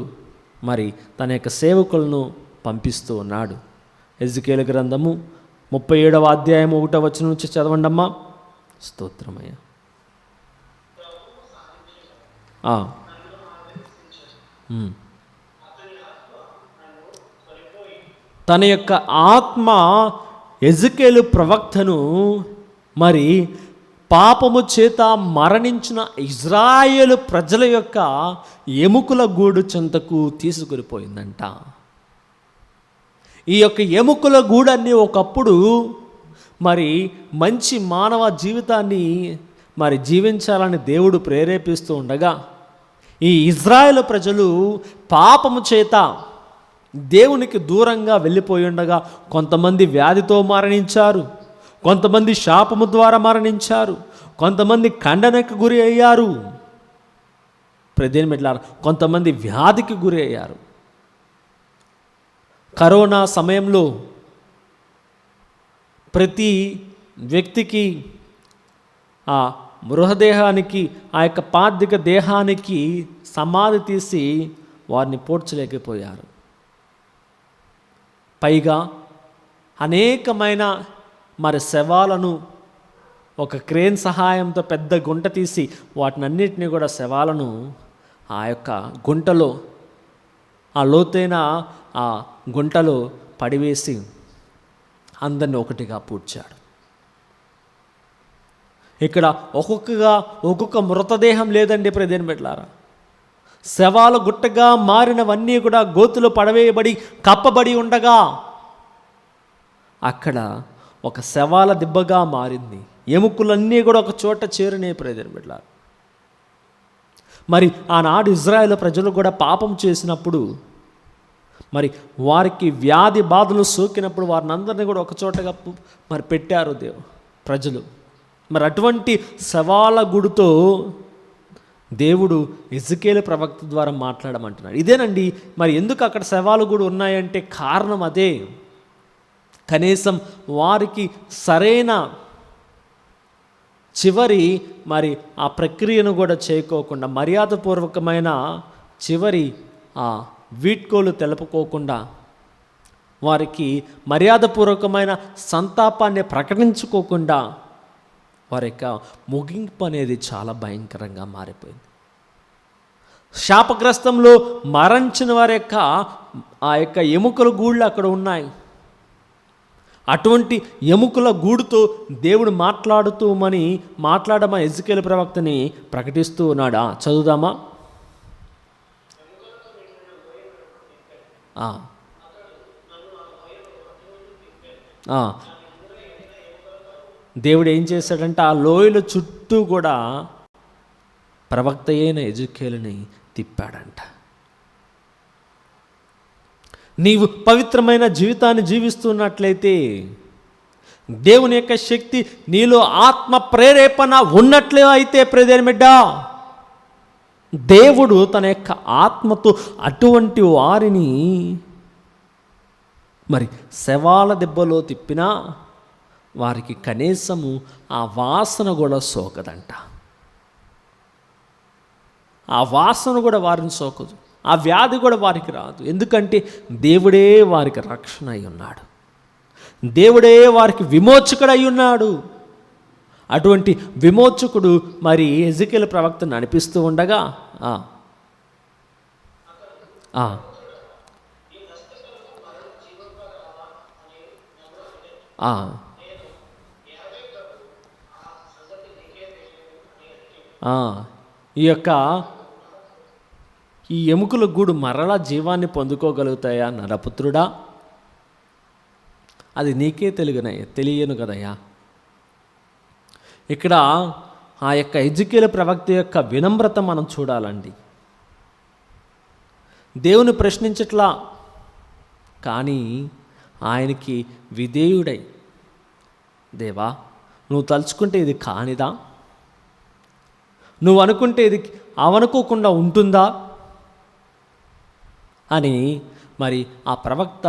మరి తన యొక్క సేవకులను పంపిస్తూ ఉన్నాడు. హెజ్కేలు గ్రంథము 37వ అధ్యాయం 1వ వచనం నుంచి చదవండమ్మా. స్తోత్రమయ్య. తన యొక్క ఆత్మ హెజ్కేలు ప్రవక్తను మరి పాపము చేత మరణించిన ఇజ్రాయేలు ప్రజల యొక్క ఎముకల గూడు చెంతకు తీసుకునిపోయిందంట. ఈ యొక్క ఎముకల గూడన్ని ఒకప్పుడు మరి మంచి మానవ జీవితాన్ని మరి జీవించాలని దేవుడు ప్రేరేపిస్తూ ఉండగా, ఈ ఇజ్రాయేలు ప్రజలు పాపము చేత దేవునికి దూరంగా వెళ్ళిపోయి ఉండగా కొంతమంది వ్యాధితో మరణించారు, కొంతమంది శాపము ద్వారా మరణించారు, కొంతమంది ఖండనకు గురి అయ్యారు, కొంతమంది వ్యాధికి గురి అయ్యారు. కరోనా సమయంలో ప్రతి వ్యక్తికి ఆ మృతదేహానికి, ఆ యొక్క పార్థిక దేహానికి సమాధి తీసి వారిని పోడ్చలేకపోయారు. పైగా అనేకమైన మరి శవాలను ఒక క్రేన్ సహాయంతో పెద్ద గుంట తీసి వాటినన్నిటినీ కూడా శవాలను ఆ యొక్క గుంటలో, ఆ లోతైన ఆ గుంటలో పడివేసి అందరిని ఒకటిగా పూడ్చాడు. ఇక్కడ ఒక్కొక్క మృతదేహం లేదండి ప్రియమైన బిడ్డలారా. శవాల గుట్టగా మారినవన్నీ కూడా గోతులో పడవేయబడి కప్పబడి ఉండగా అక్కడ ఒక శవాల దిబ్బగా మారింది. ఎముకలన్నీ కూడా ఒక చోట చేరినాయి ప్రియమైన బిడ్డలారా. మరి ఆనాడు ఇజ్రాయేల్ ప్రజలు కూడా పాపం చేసినప్పుడు మరి వారికి వ్యాధి బాధలు సోకినప్పుడు వారిని అందరినీ కూడా ఒక చోటగా మరి పెట్టారు ప్రజలు. మరి అటువంటి శవాల గుడితో దేవుడు హెజ్కేలు ప్రవక్త ద్వారా మాట్లాడమంటున్నాడు. ఇదేనండి మరి ఎందుకు అక్కడ శవాలు గుడి ఉన్నాయంటే కారణం అదే. కనీసం వారికి సరైన చివరి మరి ఆ ప్రక్రియను కూడా చేయకోకుండా, మర్యాదపూర్వకమైన చివరి ఆ వీడ్కోలు తెలుపుకోకుండా, వారికి మర్యాదపూర్వకమైన సంతాపాన్ని ప్రకటించుకోకుండా వారి యొక్క ముగింపు అనేది చాలా భయంకరంగా మారిపోయింది. శాపగ్రస్తంలో మరణించిన వారి యొక్క ఆ యొక్క ఎముకల గూళ్ళు అక్కడ ఉన్నాయి. అటువంటి ఎముకల గూడుతో దేవుడు మాట్లాడమా హెజ్కేలు ప్రవక్తని ప్రకటిస్తూ ఉన్నాడు. చదువుదామా. దేవుడు ఏం చేశాడంటే ఆ లోయల చుట్టూ కూడా ప్రవక్త అయిన హెజ్కేలుని తిప్పాడంట. నీవు పవిత్రమైన జీవితాన్ని జీవిస్తున్నట్లయితే, దేవుని యొక్క శక్తి నీలో ఆత్మ ప్రేరేపణ ఉన్నట్లే అయితే ప్రియమైన దేవుడు తన యొక్క ఆత్మతో అటువంటి వారిని మరి శవాల దెబ్బలో తిప్పినా వారికి కనీసము ఆ వాసన కూడా సోకదంట. ఆ వాసన కూడా వారిని సోకదు, ఆ వ్యాధి కూడా వారికి రాదు. ఎందుకంటే దేవుడే వారికి రక్షణ అయి ఉన్నాడు, దేవుడే వారికి విమోచకుడు అయి ఉన్నాడు. అటువంటి విమోచకుడు మరి హెజ్కేలు ప్రవక్తను నడిపిస్తూ ఉండగా ఈ ఎముకల గూడు మరలా జీవాన్ని పొందుకోగలుగుతాయా నరపుత్రుడా? అది నీకే తెలియను కదయ్యా. ఇక్కడ ఆ యొక్క ఎజికేలు ప్రవక్త యొక్క వినమ్రత మనం చూడాలండి. దేవుని ప్రశ్నించట్లా, కానీ ఆయనకి విధేయుడై, దేవా నువ్వు తలుచుకుంటే ఇది కానిదా, నువ్వు అనుకుంటే ఇది అవనుకోకుండా ఉంటుందా అని మరి ఆ ప్రవక్త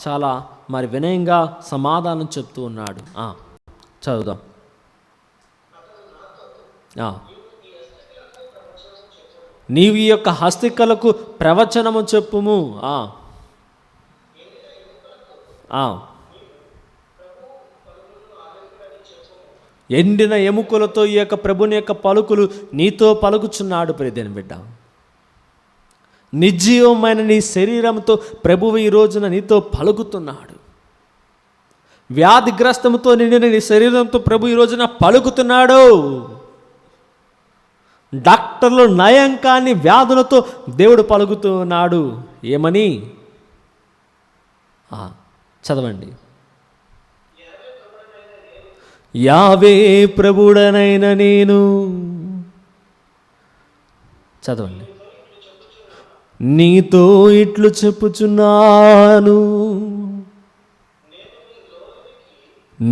చాలా మరి వినయంగా సమాధానం చెప్తూ ఉన్నాడు. చదువుదాం. నీవు ఈ యొక్క హస్తికలకు ప్రవచనము చెప్పుము. ఎండిన ఎముకలతో ఈ యొక్క ప్రభుని యొక్క పలుకులు నీతో పలుకుచున్నాడు. ప్రియదేని బిడ్డ, నిర్జీవమైన నీ శరీరంతో ప్రభువు ఈ రోజున నీతో పలుకుతున్నాడు. వ్యాధిగ్రస్తముతో నిండిన నీ శరీరంతో ప్రభు ఈ రోజున పలుకుతున్నాడు. డాక్టర్లు నయం కాని వ్యాధులతో దేవుడు పలుకుతున్నాడు. ఏమని? చదవండి. యావే ప్రభుడనైన నేను, చదవండి, నీతో ఇట్లు చెప్పుచున్నాను,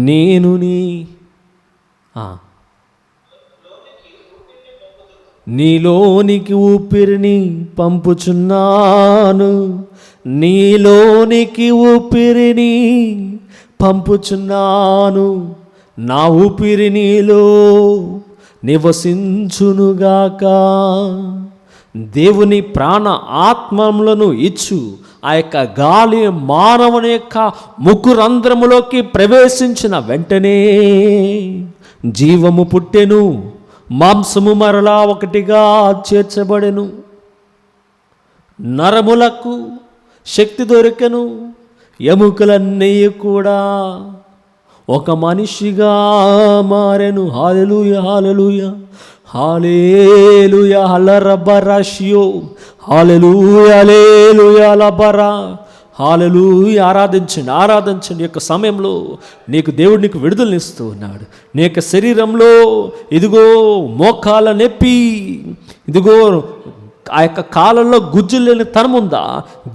నేను నీలోనికి ఊపిరిని పంపుచున్నాను, నీలోనికి ఊపిరిని పంపుచున్నాను, నా ఊపిరి నీలో నివసించునుగాక. దేవుని ప్రాణ ఆత్మములను ఇచ్చు ఆ యొక్క గాలి మానవుని యొక్క ముక్కురంధ్రములోకి ప్రవేశించిన వెంటనే జీవము పుట్టెను, మాంసము మరలా ఒకటిగా చేర్చబడెను, నరములకు శక్తి దొరికెను, ఎముకలన్నీ కూడా ఒక మనిషిగా మారెను. హల్లెలూయా, హల్లెలూయా, హల్లెలూయా, హల్లరబరషియో, హల్లెలూయా, హల్లెలూయా, లబరా, హల్లెలూయా. ఆరాధించండి, ఆరాధించండి. యొక్క సమయంలో నీకు దేవుడు నీకు విడుదలనిస్తూ ఉన్నాడు. నీ యొక్క శరీరంలో ఇదిగో మోకాల నొప్పి, ఇదిగో ఆ యొక్క కాలంలో గుజ్జులు లేని తనముందా,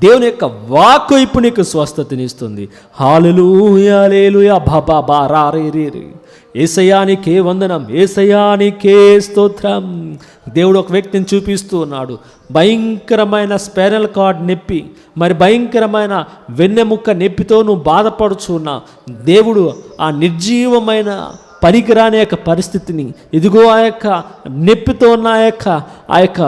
దేవుని యొక్క వాక్కు ఇప్పుడు నీకు స్వస్థతనిస్తుంది. హల్లెలూయా, హల్లెలూయా, బాబా బారా రే రే రే. యేసయ్యానికే వందనం, యేసయ్యానికే స్తోత్రం. దేవుడు ఒక వ్యక్తిని చూపిస్తూ ఉన్నాడు. భయంకరమైన స్పైనల్ కార్డ్ నొప్పి, మరి భయంకరమైన వెన్నెముక్క నొప్పితో నువ్వు బాధపడుచున్నా, దేవుడు ఆ నిర్జీవమైన పనికిరాని యొక్క పరిస్థితిని, ఇదిగో ఆ యొక్క నొప్పితో ఉన్న ఆ యొక్క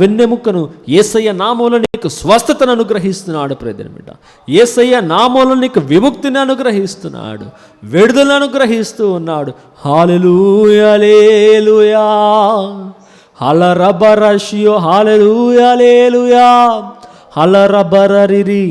వెన్నెముకను యేసయ్య నామములో నీకు స్వస్థతను అనుగ్రహిస్తున్నాడు. ప్రియమైన బిడ్డ, యేసయ్య నామములో నీకు విముక్తిని అనుగ్రహిస్తున్నాడు, విడుదలను అనుగ్రహిస్తూ ఉన్నాడు. హల్లెలూయా, హల్లెలూయా, హల్లరబరషియో, హల్లెలూయా, హల్లెలూయా, హల్లరబరరిరి,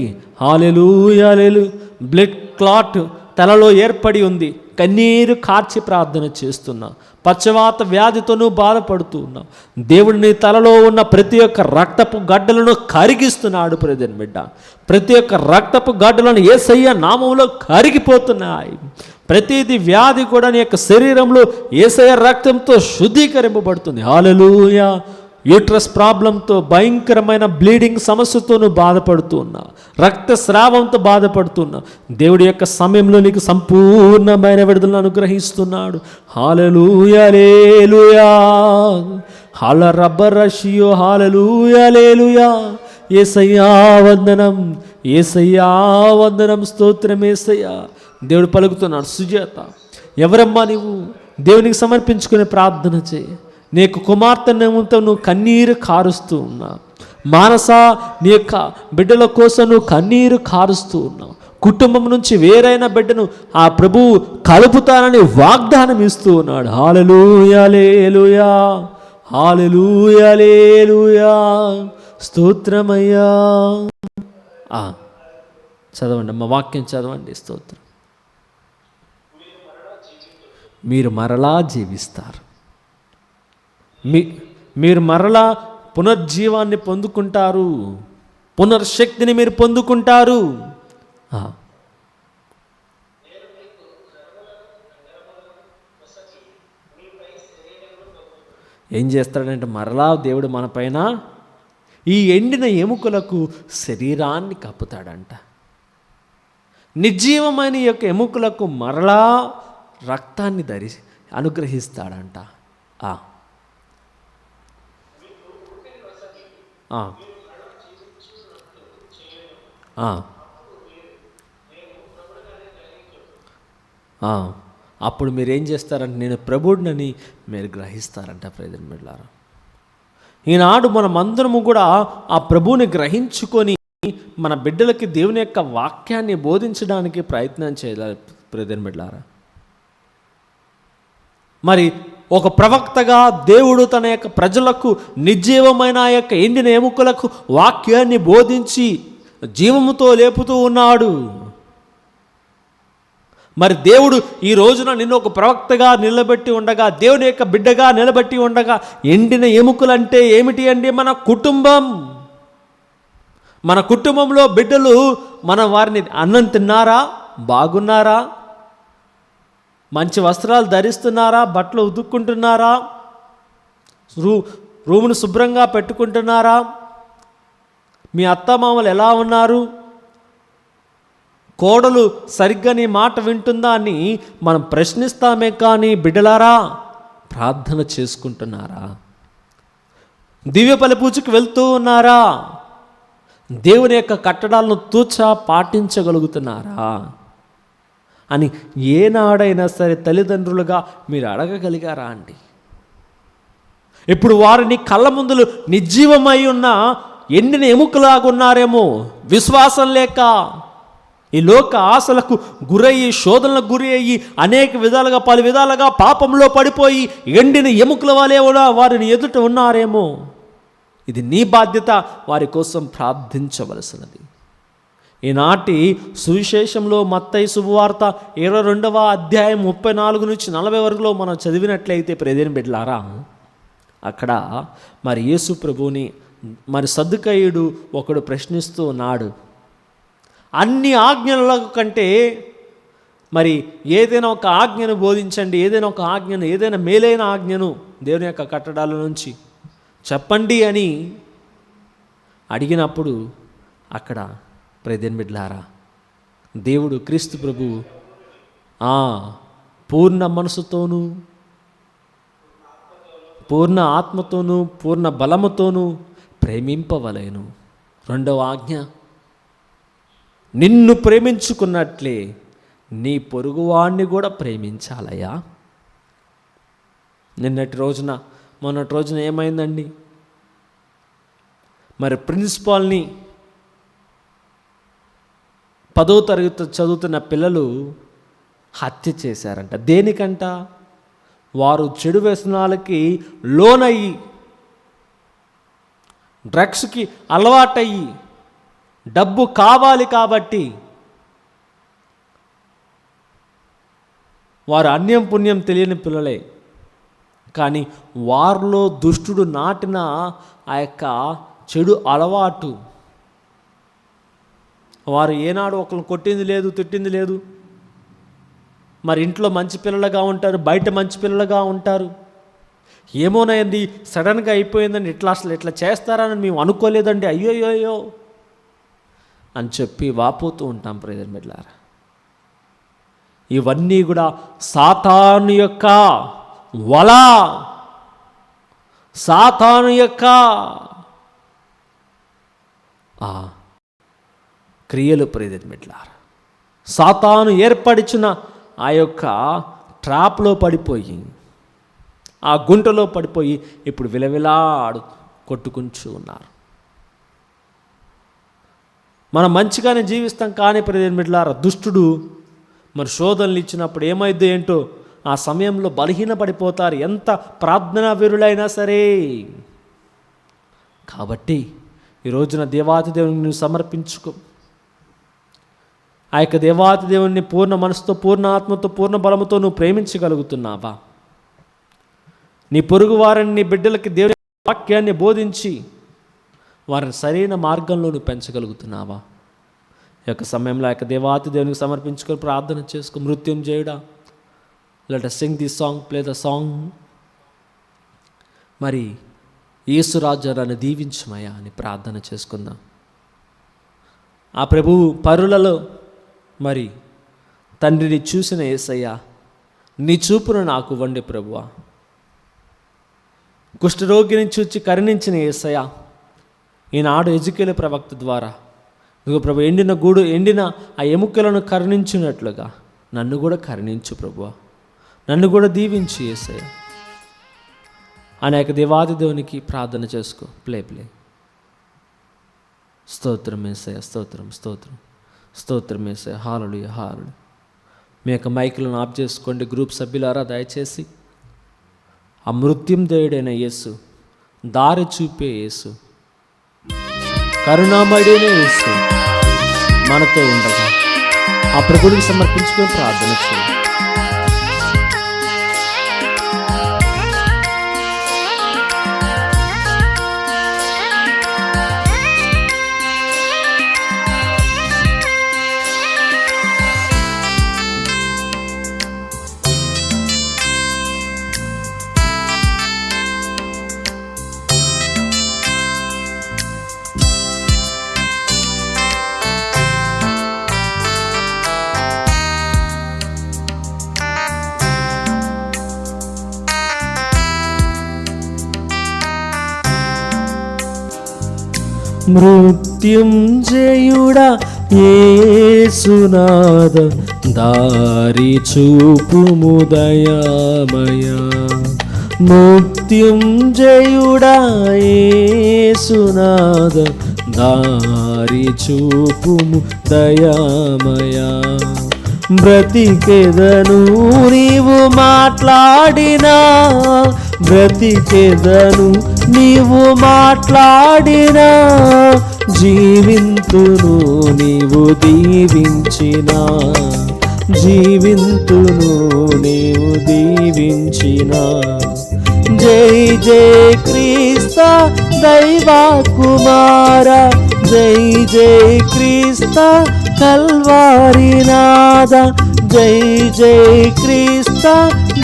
హల్లెలూయా, హల్లెలూయా. బ్లడ్ క్లాట్ తలలో ఏర్పడి ఉంది, కన్నీరు కార్చి ప్రార్థన చేస్తున్నా, పక్షవాత వ్యాధితో నువ్వు బాధపడుతూ ఉన్నావు. దేవుడు నీ తలలో ఉన్న ప్రతి ఒక్క రక్తపు గడ్డలను కరిగిస్తున్నాడు. ప్రియమైన బిడ్డ, ప్రతి ఒక్క రక్తపు గడ్డలను యేసయ్య నామములో కరిగిపోతున్నాయి. ప్రతిది వ్యాధి కూడా నీ యొక్క శరీరంలో యేసయ్య రక్తంతో శుద్ధీకరింపబడుతుంది. హల్లెలూయా. యూట్రస్ ప్రాబ్లంతో, భయంకరమైన బ్లీడింగ్ సమస్యతో నువ్వు బాధపడుతూ ఉన్నావు, రక్తస్రావంతో బాధపడుతున్నావు. దేవుడి యొక్క సమయంలో నీకు సంపూర్ణమైన విడుదలను అనుగ్రహిస్తున్నాడు. హల్లెలూయా, హల్లెలూయా, హల్లరబరషియో, హల్లెలూయా, హల్లెలూయా. యేసయ్యా వందనం, యేసయ్యా వందనం, స్తోత్రం యేసయ్యా. దేవుడు పలుకుతున్నాడు. సుజాత, ఎవరమ్మా నీవు? దేవునికి సమర్పించుకునే ప్రార్థన చేయి. నీకు కుమార్తెతో నువ్వు కన్నీరు కారుస్తూ ఉన్నావు. మానస, నీ యొక్క బిడ్డల కోసం నువ్వు కన్నీరు కారుస్తూ ఉన్నావు. కుటుంబం నుంచి వేరైన బిడ్డను ఆ ప్రభువు కలుపుతానని వాగ్దానం ఇస్తూ ఉన్నాడు. హల్లెలూయా, హల్లెలూయా, హల్లెలూయా, హల్లెలూయా, స్తోత్రమయ్యా. చదవండి అమ్మ, వాక్యం చదవండి. స్తోత్రం. మీరు మరలా జీవిస్తారు, మీరు మరలా పునర్జీవాన్ని పొందుకుంటారు, పునర్శక్తిని మీరు పొందుకుంటారు. ఏం చేస్తాడంటే మరలా దేవుడు మన పైన ఈ ఎండిన ఎముకలకు శరీరాన్ని కప్పుతాడంట. నిర్జీవమైన ఈ యొక్క ఎముకలకు మరలా రక్తాన్ని అనుగ్రహిస్తాడంట. అప్పుడు మీరేం చేస్తారంటే నేను ప్రభుడినని మీరు గ్రహిస్తారంట. ప్రియమైన బిడ్డలారా, ఈనాడు మనమందరము కూడా ఆ ప్రభువుని గ్రహించుకొని మన బిడ్డలకి దేవుని యొక్క వాక్యాన్ని బోధించడానికి ప్రయత్నం చేయాలి. ప్రియమైన బిడ్డలారా, మరి ఒక ప్రవక్తగా దేవుడు తన యొక్క ప్రజలకు నిర్జీవమైన ఆ యొక్క ఎండిన ఎముకలకు వాక్యాన్ని బోధించి జీవముతో లేపుతూ ఉన్నాడు. మరి దేవుడు ఈ రోజున నిన్ను ఒక ప్రవక్తగా నిలబెట్టి ఉండగా, దేవుని యొక్క బిడ్డగా నిలబెట్టి ఉండగా, ఎండిన ఎముకలంటే ఏమిటి అండి? మన కుటుంబం. మన కుటుంబంలో బిడ్డలు మన వారిని అన్నం తిన్నారా, బాగున్నారా, మంచి వస్త్రాలు ధరిస్తున్నారా, బట్టలు ఉతుక్కుంటున్నారా, రూమును శుభ్రంగా పెట్టుకుంటున్నారా, మీ అత్తమామలు ఎలా ఉన్నారు, కోడలు సరిగ్గా నీ మాట వింటుందా అని మనం ప్రశ్నిస్తామే. కానీ బిడ్డలారా, ప్రార్థన చేసుకుంటున్నారా? దివ్య బలిపూజకి వెళ్తూ ఉన్నారా? దేవుని యొక్క కట్టడాలను తూచా పాటించగలుగుతున్నారా అని ఏనాడైనా సరే తల్లిదండ్రులుగా మీరు అడగగలిగారా అండి? ఇప్పుడు వారిని కళ్ళ ముందులు నిర్జీవమై ఉన్న ఎండిన ఎముకలాగున్నారేమో, విశ్వాసం లేక ఈ లోక ఆశలకు గురయ్యి, శోధనలకు గురి అయ్యి, అనేక విధాలుగా పలు విధాలుగా పాపంలో పడిపోయి ఎండిన ఎముకల వలె కూడా వారిని ఎదుట ఉన్నారేమో. ఇది నీ బాధ్యత, వారి కోసం ప్రార్థించవలసినది. ఈనాటి సువిశేషంలో మత్తయి శుభవార్త 22వ అధ్యాయం 34 నుంచి 40 వరకులో మనం చదివినట్లయితే ప్రియమైన బిడ్డలారా, అక్కడ మరి యేసు ప్రభువుని మరి సద్దుకయ్యుడు ఒకడు ప్రశ్నిస్తూ ఉన్నాడు. అన్ని ఆజ్ఞల కంటే మరి ఏదైనా ఒక ఆజ్ఞను బోధించండి, ఏదైనా ఒక ఆజ్ఞను, ఏదైనా మేలైన ఆజ్ఞను దేవుని యొక్క కట్టడాల నుంచి చెప్పండి అని అడిగినప్పుడు అక్కడ ప్రియమైన బిడ్డలారా, దేవుడు క్రీస్తు ప్రభు పూర్ణ మనసుతోనూ, పూర్ణ ఆత్మతోనూ, పూర్ణ బలముతోనూ ప్రేమింపవలెను. రెండవ ఆజ్ఞ, నిన్ను ప్రేమించుకున్నట్లే నీ పొరుగువాణ్ణి కూడా ప్రేమించాలయ్యా. మొన్నటి రోజున ఏమైందండి? మరి ప్రిన్సిపాల్ని 10వ తరగతి చదువుతున్న పిల్లలు హత్య చేశారంట. దేనికంట? వారు చెడు వ్యసనాలకి లోనయ్యి, డ్రగ్స్కి అలవాటయ్యి, డబ్బు కావాలి కాబట్టి వారు అన్యం పుణ్యం తెలియని పిల్లలే. కానీ వారిలో దుష్టుడు నాటిన ఆ యొక్క చెడు అలవాటు, వారు ఏనాడు ఒకరిని కొట్టింది లేదు, తిట్టింది లేదు. మరి ఇంట్లో మంచి పిల్లలుగా ఉంటారు, బయట మంచి పిల్లలుగా ఉంటారు. ఏమోనైంది, సడన్గా అయిపోయిందండి, అసలు ఇట్లా చేస్తారని మేము అనుకోలేదండి, అయ్యోయ్యో అని చెప్పి వాపోతూ ఉంటాం. ప్రియమైన బిడ్డలారా, ఇవన్నీ కూడా సాతాను యొక్క వల, సాతాను యొక్క క్రియలు. ప్రియమైన బిడ్డలారా, సాతాను ఏర్పరిచిన ఆ యొక్క ట్రాప్లో పడిపోయి, ఆ గుంటలో పడిపోయి ఇప్పుడు విలవిలాడు కొట్టుకుంటూ ఉన్నారు. మనం మంచిగానే జీవిస్తాం, కానీ ప్రియమైన బిడ్డలారా, దుష్టుడు మరి శోధనలు ఇచ్చినప్పుడు ఏమైందో ఏంటో ఆ సమయంలో బలహీనపడిపోతారు, ఎంత ప్రార్థనా వీరులైనా సరే. కాబట్టి ఈ రోజున దేవాతి దేవుని నువ్వు సమర్పించుకో. ఆ యొక్క దేవాతి దేవుని పూర్ణ మనసుతో, పూర్ణ ఆత్మతో, పూర్ణ బలముతో నువ్వు ప్రేమించగలుగుతున్నావా? నీ పొరుగు వారిని, నీ బిడ్డలకి దేవుని వాక్యాన్ని బోధించి వారిని సరైన మార్గంలో నువ్వు పెంచగలుగుతున్నావా? ఈ యొక్క సమయంలో యొక్క దేవాతి దేవునికి సమర్పించుకొని ప్రార్థన చేసుకో. మృత్యుం చేయుడా, let us sing this song, play the song. మరి యేసురాజాన్ని దీవించమయ్యా అని ప్రార్థన చేసుకుందాం. ఆ ప్రభువు పరులలో మరి తండ్రిని చూసిన యేసయ్య, నీ చూపును నాకు ఇవ్వండి ప్రభువా. కుష్ఠరోగిని చూచి కరుణించిన యేసయ్య, ఈనాడు ఎజికేలు ప్రవక్త ద్వారా ఇదిగో ప్రభు ఎండిన ఆ ఎముకలను కరుణించినట్లుగా నన్ను కూడా కరుణించు ప్రభువా, నన్ను కూడా దీవించు యేసయ్య. అనేక దేవాది దేవునికి ప్రార్థన చేసుకో. ప్లే. స్తోత్రం యేసయ్య, స్తోత్రం స్తోత్రం స్తోత్రం యేసయ్య. హల్లెలూయా హల్లెలూయా. మీ యొక్క మైకులను ఆఫ్ చేసుకోండి. గ్రూప్ సభ్యులారా దయచేసి ఆ మృత్యుంజయుడైన యేసు, దారి చూపే యేసు, కరుణామయుడైన యేసు మనతో ఉండగా ఆ ప్రభువుకి సమర్పించుకొని ప్రార్థన చేయండి. మృత్యుంజయుడా యేసునాథ, దారి చూపుము దయామయా. మృత్యుంజయుడా యేసునాథ, దారి చూపుము దయామయా. బ్రతికెదను నీవు మాట్లాడినా, బ్రతికెదను నీవు మాట్లాడినా, జీవింతును నీవు దీవించినా, జీవింతును నీవు దీవించినా. జై జై క్రీస్త దైవా కుమార, జై జై క్రీస్త కల్వారినాథ, జై జై క్రీస్త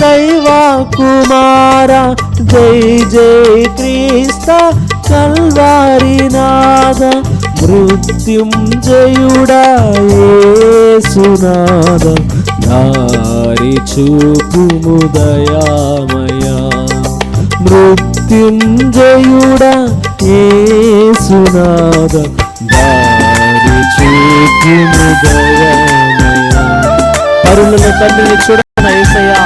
దైవా కుమార, జై జై క్రీస్త కల్వారినాథ. మృత్యుంజయుడా యేసునాథ, దారి చూపుము దయామయా. మృత్యుంజయుడా యేసునాథ, దారి చూపుము దయామయా. పరులలో తండ్రిని చూడన యేసయ్యా,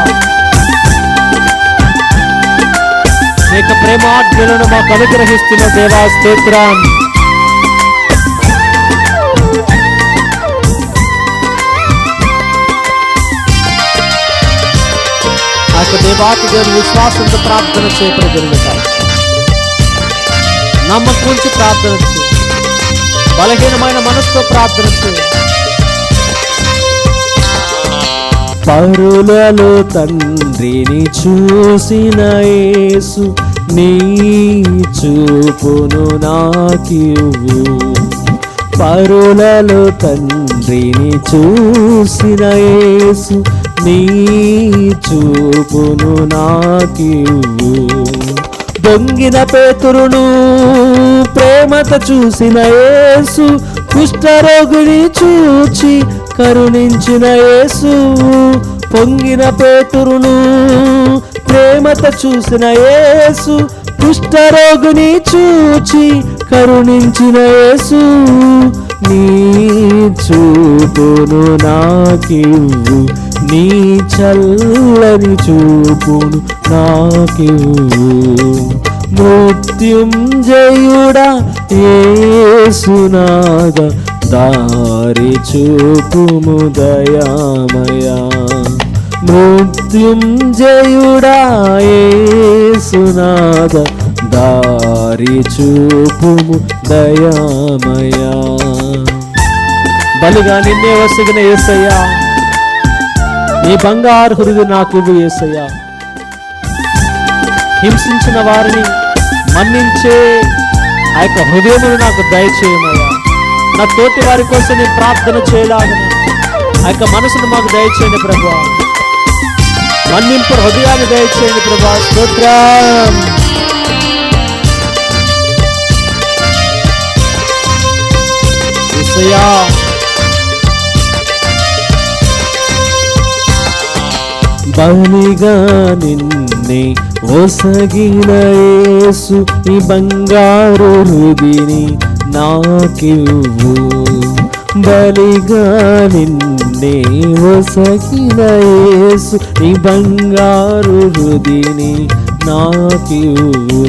నీకు ప్రేమాజ్ఞలను మాకు అనుగ్రహిస్తున్న దేవా స్తోత్రం. ఆ యొక్క దేవాతి దేవుని విశ్వాసంతో ప్రార్థన చేయగలుగుతాం. నమ్మకం ఉంచి ప్రార్థన చేయ, బలహీనమైన మనసుతో ప్రార్థన చేయ. పరులలో తండ్రిని చూసిన యేసు, నీ చూపును నాకివ్వు. పరులలో తండ్రిని చూసిన యేసు, నీ చూపును నాకివ్వు. దొంగిన పేతురును ప్రేమతో చూసిన యేసు, కుష్ఠరోగిని చూచి కరుణించిన యేసు. పొంగిన పేతురును ప్రేమతో చూసిన యేసు, కుష్ఠరోగిని చూచి కరుణించిన యేసు. నీ చూపును నాకివ్వు, నీ చల్లని చూపును నాకివ్వు. మృత్యుంజయుడా యేసునాథ, దారి చూపుము దయామయా. మృత్యుంజయుడా యేసునాథ, దారి చూపుము దయామయా. బలిగా నిన్నే వసిగిన యేసయ్యా, నీ బంగారు హృదయం నాకు యేసయ్యా. హింసించిన వారిని మన్నించే ఆ యొక్క హృదయమును నాకు దయచేయమయ్యా. నా తోటి వారి కోసం నేను ప్రార్థన చేయలాగను ఆ యొక్క మనసును మాకు దయచేయండి ప్రభా. మన్నింపు హృదయాన్ని దయచేయండి ప్రభా. స్తోత్రం. యేసయ్యా బలిగా నిన్నే ఒసగిన యేసు ఈ బంగారు హృదిని నాకివ్వు. బలిగా నిన్నే ఒసగిన యేసు ఈ బంగారు హృదిని నాకివ్వు.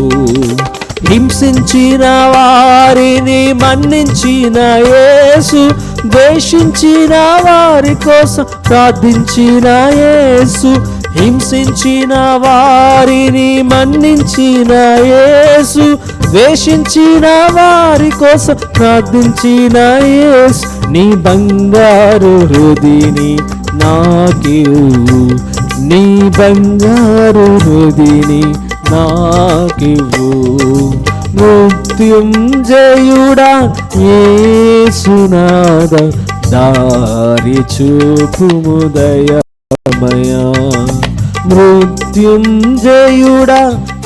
హింసించిన వారిని మన్నించిన యేసు, ద్వేషించిన వారి కోసం ప్రార్థించిన యేసు. హింసించిన వారిని మన్నించిన యేసు, ద్వేషించిన వారి కోసం ప్రార్థించిన యేసు. నీ బంగారు హృదిని నాకివ్వు, నీ బంగారు హృదిని నాకివ్వు. మృత్యుంజయుడా యేసునాథ దారి చూపుము దయామయా. మృత్యుంజయుడా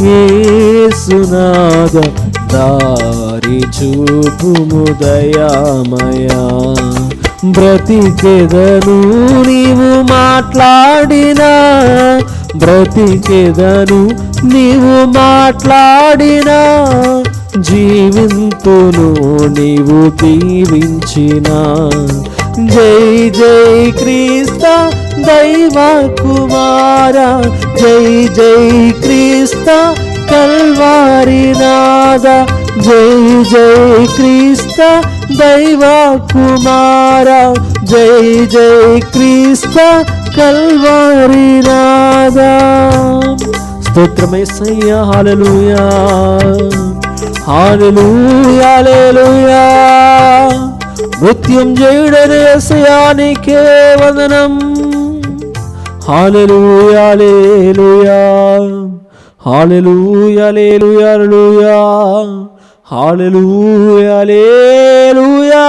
యేసునాథ దారి చూపుము దయామయా. బ్రతికెదను నీవు మాట్లాడినా, బ్రతికెదను నీవు మాట్లాడినా, జీవింతును నీవు దీవించిన. జై జై క్రీస్త దైవ కుమార, జై జై క్రీస్త కల్వారి నాద. జై జై క్రీస్త దైవ కుమార, జై జై క్రీస్త కల్వారి నాద. స్తోత్రమేసయ్యా. హల్లెలూయా హల్లెలూయా హల్లెలూయా. మృత్యుంజయుడైన యేసయ్యా నీకే వందనం. హల్లెలూయా హల్లెలూయా హల్లెలూయా హల్లెలూయా హల్లెలూయా హల్లెలూయా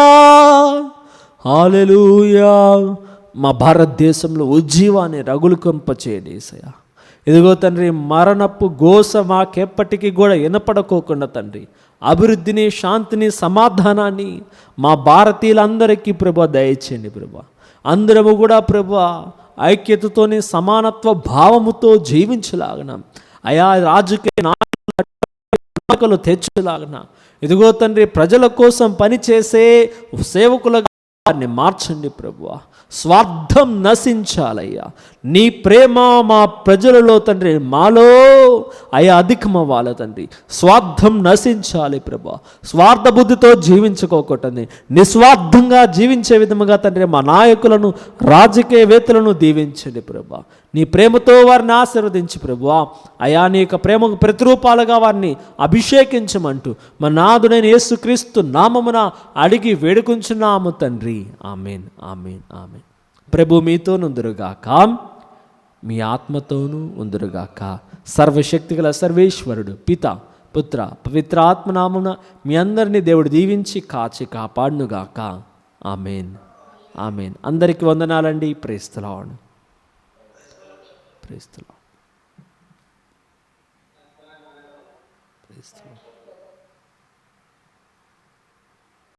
హల్లెలూయా. మా భారతదేశంలో ఉజ్జీవాన్ని రగులుకొంపచేయండి యేసయ్యా. ఇదిగో తండ్రి, మరణపు గోస మాకెప్పటికీ కూడా వినపడకోకుండా తండ్రి, అభివృద్ధిని, శాంతిని, సమాధానాన్ని మా భారతీయులందరికీ ప్రభా దయచేయండి ప్రభా. అందరము కూడా ప్రభా ఐక్యతతోని సమానత్వ భావముతో జీవించలాగన అయా రాజకీయ నాయకులు తెచ్చలాగన. ఇదిగో తండ్రి, ప్రజల కోసం పనిచేసే సేవకులుగా వారిని మార్చండి ప్రభువా. స్వార్థం నశించాలయ్యా. నీ ప్రేమ మా ప్రజలలో తండ్రి, మాలో అయ్యా అధికమవ్వాలి తండ్రి. స్వార్థం నశించాలి ప్రభా. స్వార్థ బుద్ధితో జీవించుకోకూడదు, నిస్వార్థంగా జీవించే విధముగా తండ్రి మా నాయకులను, రాజకీయవేత్తలను దీవించండి ప్రభా. నీ ప్రేమతో వారిని ఆశీర్వదించి ప్రభువా. అయా నీ యొక్క ప్రేమకు ప్రతిరూపాలుగా వారిని అభిషేకించమంటూ మా నాథుడైన యేసుక్రీస్తు నామమున అడిగి వేడుకుంటున్నాము తండ్రి. ఆమేన్ ఆమేన్ ఆమేన్. ప్రభు మీతో నుందురుగాక, మీ ఆత్మతోనూ ఉందురుగాక. సర్వశక్తిగల సర్వేశ్వరుడు పిత పుత్ర పవిత్ర ఆత్మనామమున మీ అందరినీ దేవుడు దీవించి కాచి కాపాడునుగాక. ఆమేన్ ఆమేన్. అందరికీ వందనాలండి. Praise the lord. Praise the lord. Praise the lord.